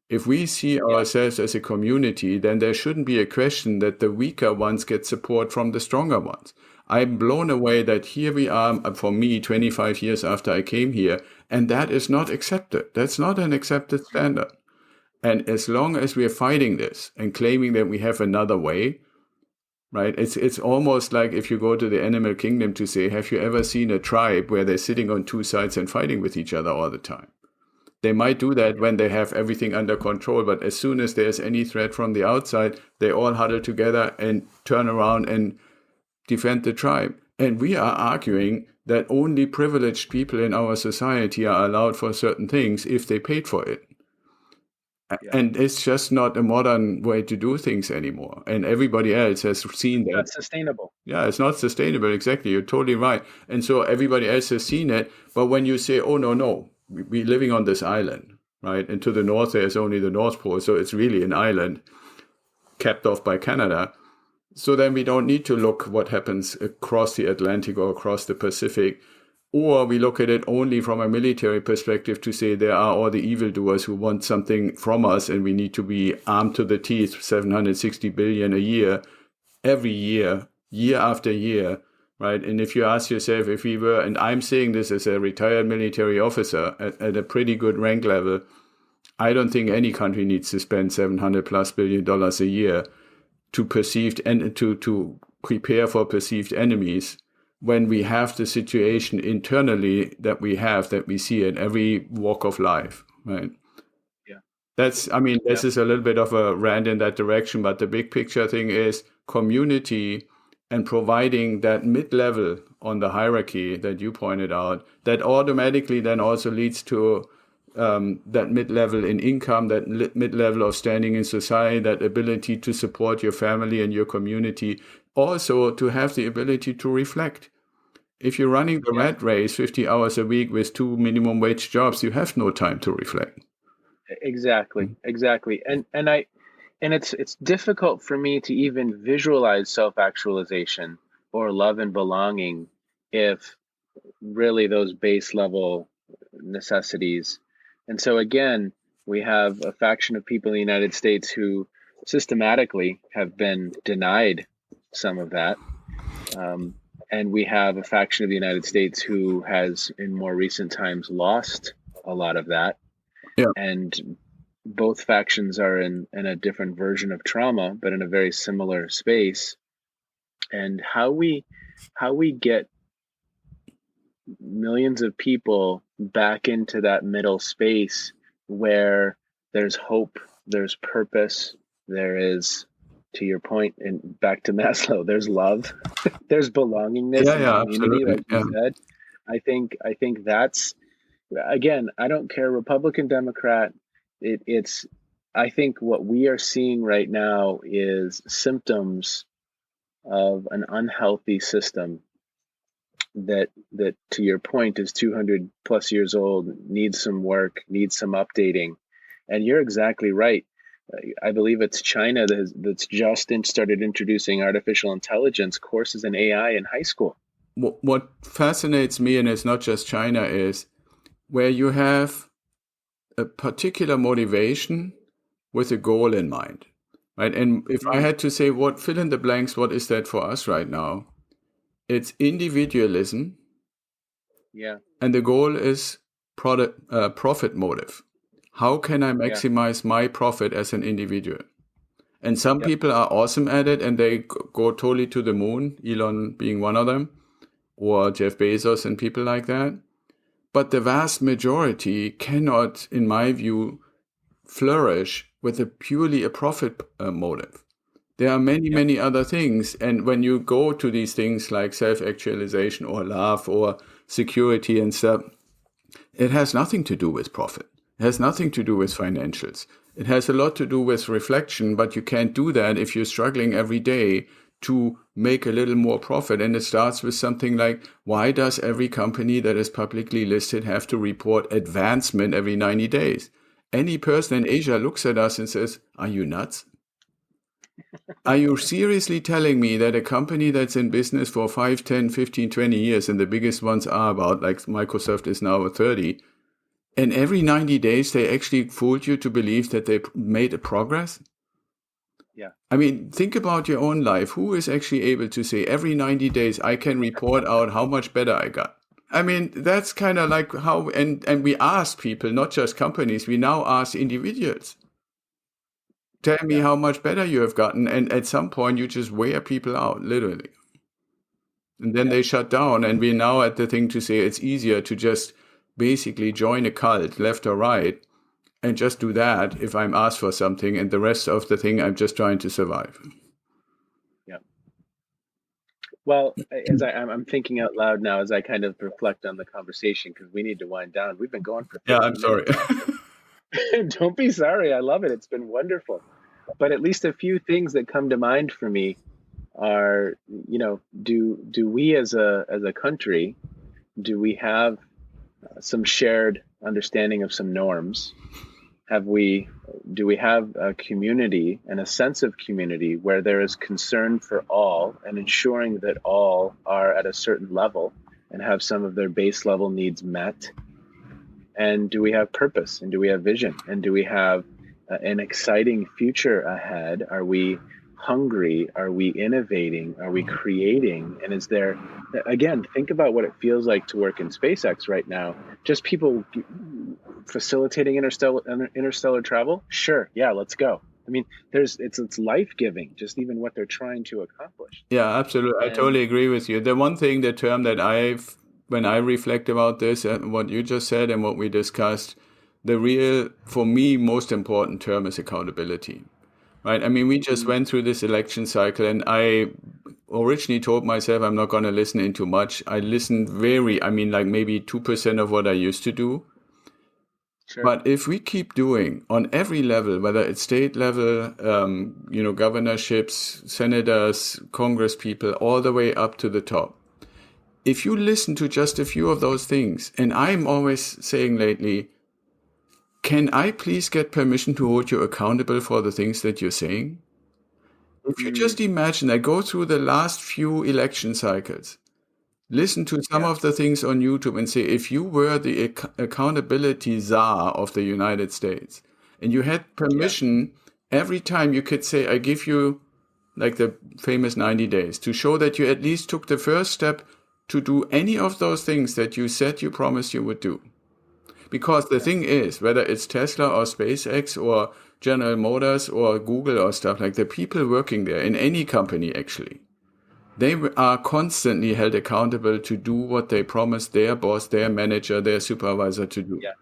If we see ourselves as a community, then there shouldn't be a question that the weaker ones get support from the stronger ones. I'm blown away that here we are, for me, 25 years after I came here, and that is not accepted. That's not an accepted standard. And as long as we are fighting this and claiming that we have another way, right? It's almost like if you go to the animal kingdom to say, have you ever seen a tribe where they're sitting on two sides and fighting with each other all the time? They might do that when they have everything under control, but as soon as there's any threat from the outside, they all huddle together and turn around and defend the tribe. And we are arguing that only privileged people in our society are allowed for certain things if they paid for it. And it's just not a modern way to do things anymore. And everybody else has seen that. Not sustainable. Yeah, it's not sustainable. Exactly. You're totally right. And so everybody else has seen it. But when you say, oh, no, we're living on this island, right? And to the north, there's only the North Pole. So it's really an island capped off by Canada. So then we don't need to look what happens across the Atlantic or across the Pacific. Or we look at it only from a military perspective to say there are all the evildoers who want something from us and we need to be armed to the teeth, 760 billion a year, every year, year after year, right? And if you ask yourself if we were, and I'm saying this as a retired military officer at a pretty good rank level, I don't think any country needs to spend $700+ billion a year to perceived and to prepare for perceived enemies, when we have the situation internally that we see in every walk of life, right? This is a little bit of a rant in that direction, but the big picture thing is community and providing that mid-level on the hierarchy that you pointed out, that automatically then also leads to that mid-level in income, that mid-level of standing in society, that ability to support your family and your community, also to have the ability to reflect. If you're running the rat race 50 hours a week with 2 minimum wage jobs, you have no time to reflect. Exactly. And it's difficult for me to even visualize self-actualization or love and belonging if really those base level necessities. And so again, we have a faction of people in the United States who systematically have been denied some of that. And we have a faction of the United States who has in more recent times lost a lot of that. Yeah. And both factions are in a different version of trauma, but in a very similar space. And how we get millions of people back into that middle space where there's hope, there's purpose, there is, to your point, and back to Maslow, there's love, there's belongingness and community, like you said. I think that's, again, I don't care, Republican, Democrat, I think what we are seeing right now is symptoms of an unhealthy system that to your point is 200 plus years old, needs some work, needs some updating. And you're exactly right. I believe it's China that's just started introducing artificial intelligence courses in AI in high school. What fascinates me, and it's not just China, is where you have a particular motivation with a goal in mind. right? And if I had to say what fill in the blanks, what is that for us right now? It's individualism, Yeah. and the goal is profit motive. How can I maximize my profit as an individual? And some people are awesome at it, and they go totally to the moon, Elon being one of them, or Jeff Bezos and people like that. But the vast majority cannot, in my view, flourish with purely a profit motive. There are many, many other things. And when you go to these things like self-actualization or love or security and stuff, it has nothing to do with profit. It has nothing to do with financials. It has a lot to do with reflection, but you can't do that if you're struggling every day to make a little more profit. And it starts with something like, why does every company that is publicly listed have to report advancement every 90 days? Any person in Asia looks at us and says, are you nuts? Are you seriously telling me that a company that's in business for 5, 10, 15, 20 years, and the biggest ones are about, like Microsoft is now at 30, and every 90 days they actually fooled you to believe that they made a progress? Yeah. I mean, think about your own life. Who is actually able to say every 90 days I can report out how much better I got? I mean, that's kind of like how, and we ask people, not just companies, we now ask individuals. Tell me how much better you have gotten. And at some point, you just wear people out, literally. And then they shut down. And we're now at the thing to say it's easier to just basically join a cult, left or right, and just do that if I'm asked for something. And the rest of the thing, I'm just trying to survive. Yeah. Well, as I'm thinking out loud now, as I kind of reflect on the conversation, because we need to wind down. We've been going for 50 I'm sorry. Don't be sorry. I love it. It's been wonderful. But at least a few things that come to mind for me are, do we as a country, do we have some shared understanding of some norms? Do we have a community and a sense of community where there is concern for all and ensuring that all are at a certain level and have some of their base level needs met? And do we have purpose? And do we have vision? And do we have an exciting future ahead? Are we hungry? Are we innovating? Are we creating? And is there, again, think about what it feels like to work in SpaceX right now. Just people facilitating interstellar travel? Sure. Yeah, let's go. I mean, it's life-giving, just even what they're trying to accomplish. Yeah, absolutely. I totally agree with you. The one thing, the term that when I reflect about this and what you just said and what we discussed, the real, for me, most important term is accountability, right? I mean, we just went through this election cycle, and I originally told myself I'm not going to listen into much. I listened like maybe 2% of what I used to do. Sure. But if we keep doing on every level, whether it's state level, governorships, senators, Congress people, all the way up to the top, if you listen to just a few of those things, and I'm always saying lately, can I please get permission to hold you accountable for the things that you're saying? If you just imagine, I go through the last few election cycles, listen to some of the things on YouTube and say, if you were the accountability czar of the United States and you had permission every time, you could say, I give you like the famous 90 days to show that you at least took the first step to do any of those things that you said you promised you would do. Because the thing is, whether it's Tesla or SpaceX or General Motors or Google or stuff, like the people working there in any company actually, they are constantly held accountable to do what they promised their boss, their manager, their supervisor to do. Yeah.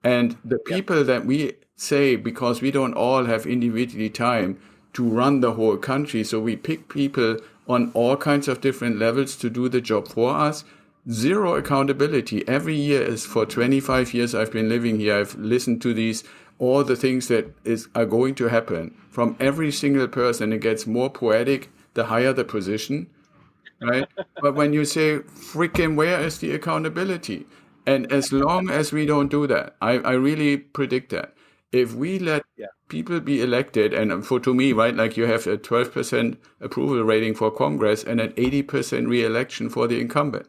And the people that we say, because we don't all have individually time to run the whole country, so we pick people on all kinds of different levels to do the job for us. Zero accountability. Every year is for 25 years I've been living here. I've listened to all the things that are going to happen from every single person. It gets more poetic the higher the position, right? But when you say, freaking, where is the accountability? And as long as we don't do that, I really predict that if we let people be elected, and to me, right, like you have a 12% approval rating for Congress and an 80% re-election for the incumbent.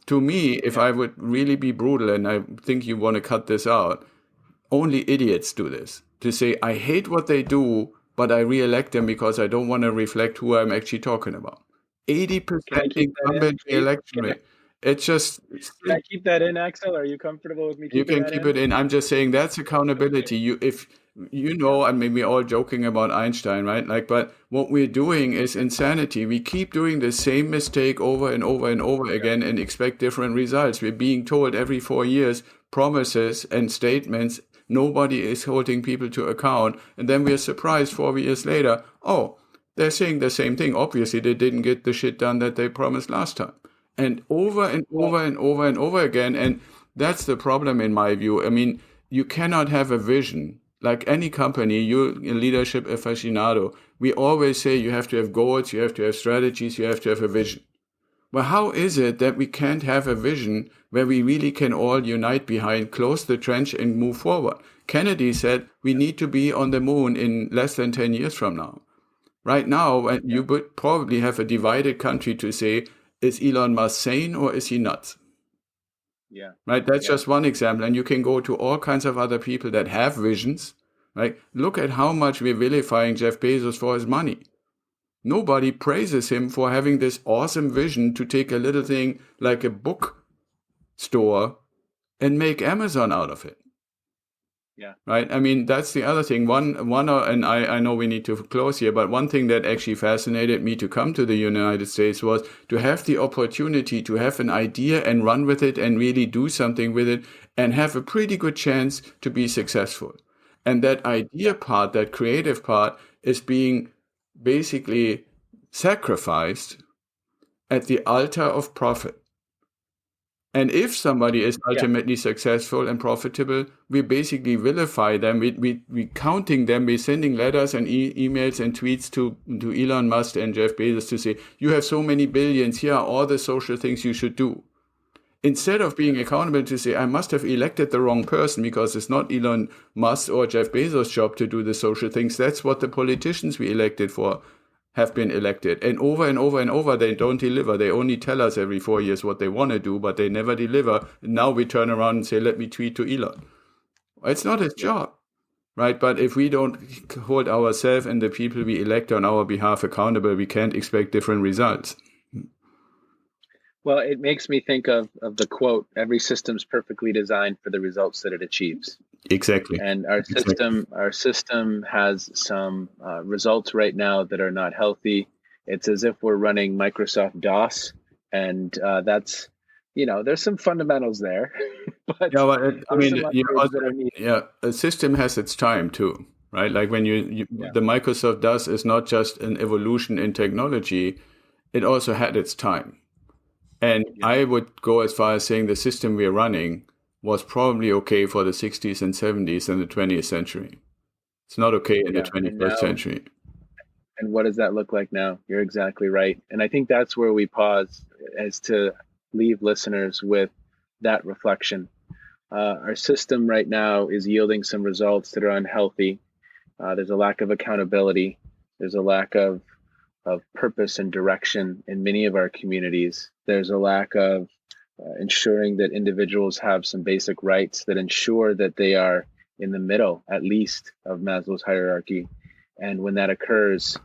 To me, if I would really be brutal, and I think you want to cut this out, only idiots do this. To say, I hate what they do, but I re-elect them because I don't want to reflect who I'm actually talking about. 80% Can I keep that in, incumbent please? re-election rate. It's just, Can I keep that in, Axel? Are you comfortable with me you keeping can that keep in? it in. I'm just saying that's accountability. If you know, I mean, we're all joking about Einstein, right? Like, but what we're doing is insanity. We keep doing the same mistake over and over and over again and expect different results. We're being told every 4 years promises and statements. Nobody is holding people to account. And then we're surprised 4 years later. Oh, they're saying the same thing. Obviously, they didn't get the shit done that they promised last time. And over and over and over and over again. And that's the problem in my view. I mean, you cannot have a vision. Like any company, you're a leadership aficionado. We always say you have to have goals, you have to have strategies, you have to have a vision. Well, how is it that we can't have a vision where we really can all unite behind, close the trench and move forward? Kennedy said we need to be on the moon in less than 10 years from now. Right now, you would probably have a divided country to say, is Elon Musk sane or is he nuts? Yeah. Right. That's just one example. And you can go to all kinds of other people that have visions. Right. Look at how much we're vilifying Jeff Bezos for his money. Nobody praises him for having this awesome vision to take a little thing like a book store and make Amazon out of it. Yeah. Right. I mean, that's the other thing. And I know we need to close here, but one thing that actually fascinated me to come to the United States was to have the opportunity to have an idea and run with it and really do something with it and have a pretty good chance to be successful. And that idea part, that creative part, is being basically sacrificed at the altar of profit. And if somebody is ultimately successful and profitable, we basically vilify them. We counting them. We're sending letters and emails and tweets to Elon Musk and Jeff Bezos to say, you have so many billions. Here are all the social things you should do. Instead of being accountable to say, I must have elected the wrong person because it's not Elon Musk or Jeff Bezos' job to do the social things. That's what the politicians we elected for have been elected. And over and over and over, they don't deliver. They only tell us every 4 years what they want to do, but they never deliver. And now we turn around and say, let me tweet to Elon. It's not his job, right? But if we don't hold ourselves and the people we elect on our behalf accountable, we can't expect different results. Well, it makes me think of the quote, every system's perfectly designed for the results that it achieves. Exactly. And our system has some results right now that are not healthy. It's as if we're running Microsoft DOS, and that's, there's some fundamentals there. But I mean, a system has its time too, right? Like when the Microsoft DOS is not just an evolution in technology, it also had its time. And I would go as far as saying the system we're running was probably okay for the 60s and 70s and the 20th century. It's not okay in the 21st century. And what does that look like now? You're exactly right. And I think that's where we pause, as to leave listeners with that reflection. Our system right now is yielding some results that are unhealthy. There's a lack of accountability. There's a lack of purpose and direction in many of our communities. There's a lack of ensuring that individuals have some basic rights that ensure that they are in the middle, at least, of Maslow's hierarchy. And when that occurs,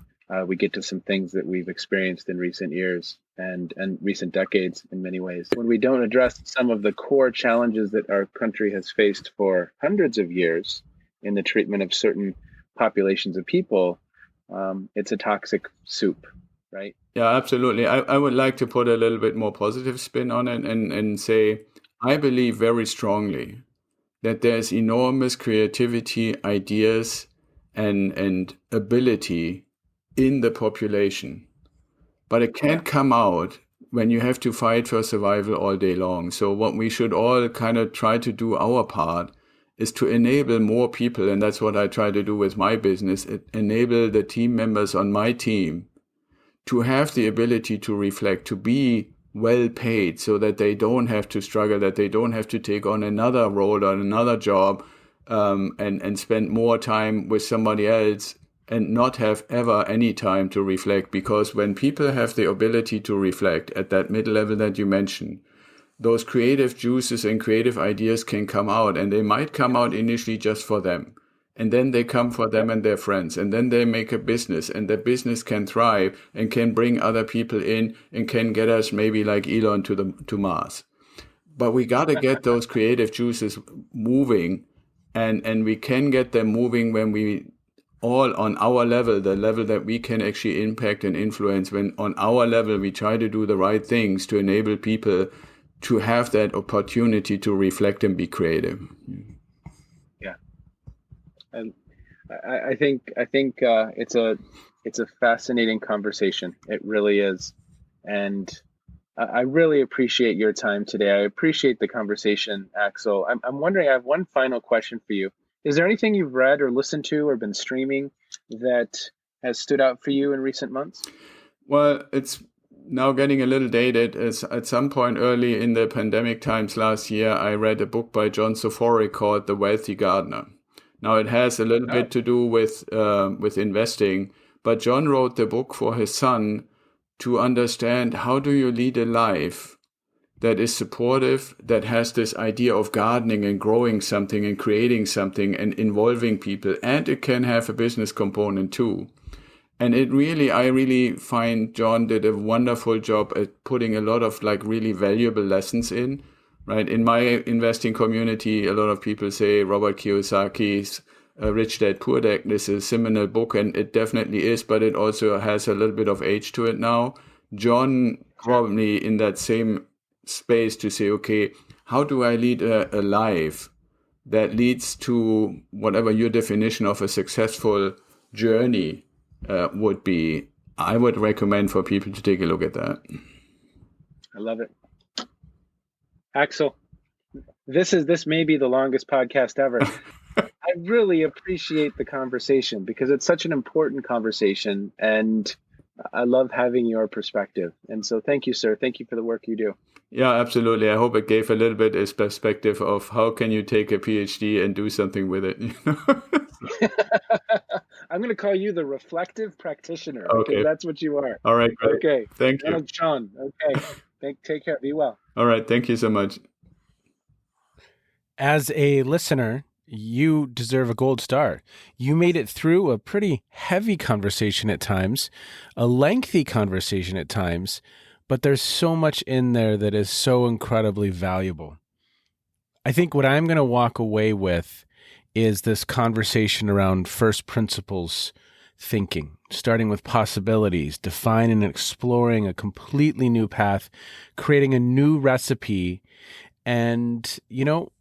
we get to some things that we've experienced in recent years and recent decades in many ways. When we don't address some of the core challenges that our country has faced for hundreds of years in the treatment of certain populations of people, it's a toxic soup, right? Yeah, absolutely. I would like to put a little bit more positive spin on it and say, I believe very strongly that there's enormous creativity, ideas, and ability in the population. But it can't come out when you have to fight for survival all day long. So what we should all kind of try to do our part is to enable more people, and that's what I try to do with my business, enable the team members on my team to have the ability to reflect, to be well paid so that they don't have to struggle, that they don't have to take on another role or another job and spend more time with somebody else and not have ever any time to reflect. Because when people have the ability to reflect at that mid-level that you mentioned, those creative juices and creative ideas can come out, and they might come out initially just for them. And then they come for them and their friends. And then they make a business, and the business can thrive and can bring other people in and can get us maybe like Elon to Mars. But we got to get those creative juices moving, and we can get them moving when we all on our level, the level that we can actually impact and influence, when on our level we try to do the right things to enable people to have that opportunity to reflect and be creative. Yeah. And I think it's a fascinating conversation. It really is. And I really appreciate your time today. I appreciate the conversation, Axel. I'm wondering, I have one final question for you. Is there anything you've read or listened to or been streaming that has stood out for you in recent months? Well, it's now getting a little dated. As at some point early in the pandemic times last year, I read a book by John Sofori called The Wealthy Gardener. Now, it has a little bit to do with investing, but John wrote the book for his son to understand how do you lead a life that is supportive, that has this idea of gardening and growing something and creating something and involving people, and it can have a business component too. And I really find John did a wonderful job at putting a lot of like really valuable lessons in, right? In my investing community, a lot of people say Robert Kiyosaki's Rich Dad Poor Dad is a seminal book, and it definitely is, but it also has a little bit of age to it now. John probably in that same space to say, okay, how do I lead a life that leads to whatever your definition of a successful journey would be? I would recommend for people to take a look at that. I love it. Axel, this may be the longest podcast ever. I really appreciate the conversation because it's such an important conversation, and I love having your perspective. And so thank you, sir. Thank you for the work you do. Yeah, absolutely. I hope it gave a little bit of perspective of how can you take a PhD and do something with it. I'm going to call you the reflective practitioner Okay. because that's what you are. All right, great. Okay. Thank you. Sean. Okay. Take care. Be well. All right. Thank you so much. As a listener, you deserve a gold star. You made it through a pretty heavy conversation at times, a lengthy conversation at times, but there's so much in there that is so incredibly valuable. I think what I'm going to walk away with is this conversation around first principles thinking, starting with possibilities, defining and exploring a completely new path, creating a new recipe, and,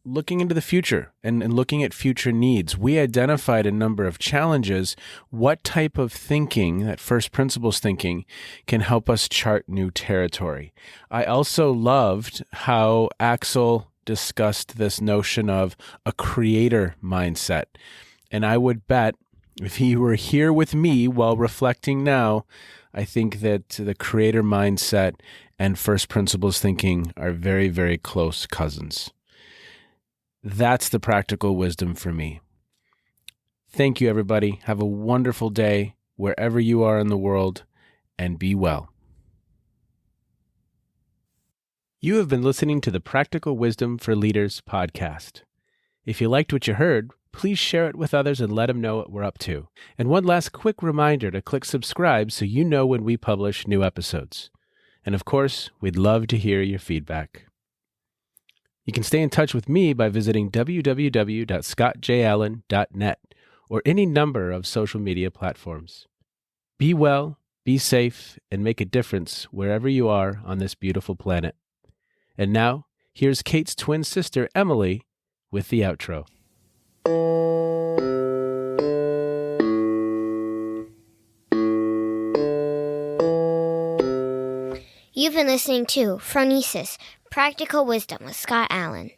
looking into the future and looking at future needs. We identified a number of challenges. What type of thinking, that first principles thinking, can help us chart new territory? I also loved how Axel discussed this notion of a creator mindset. And I would bet if he were here with me while reflecting now, I think that the creator mindset and first principles thinking are very, very close cousins. That's the practical wisdom for me. Thank you, everybody. Have a wonderful day wherever you are in the world, and be well. You have been listening to the Practical Wisdom for Leaders podcast. If you liked what you heard, please share it with others and let them know what we're up to. And one last quick reminder to click subscribe so you know when we publish new episodes. And of course, we'd love to hear your feedback. You can stay in touch with me by visiting www.scottjallen.net or any number of social media platforms. Be well, be safe, and make a difference wherever you are on this beautiful planet. And now, here's Kate's twin sister, Emily, with the outro. You've been listening to Phronesis, Practical Wisdom with Scott Allen.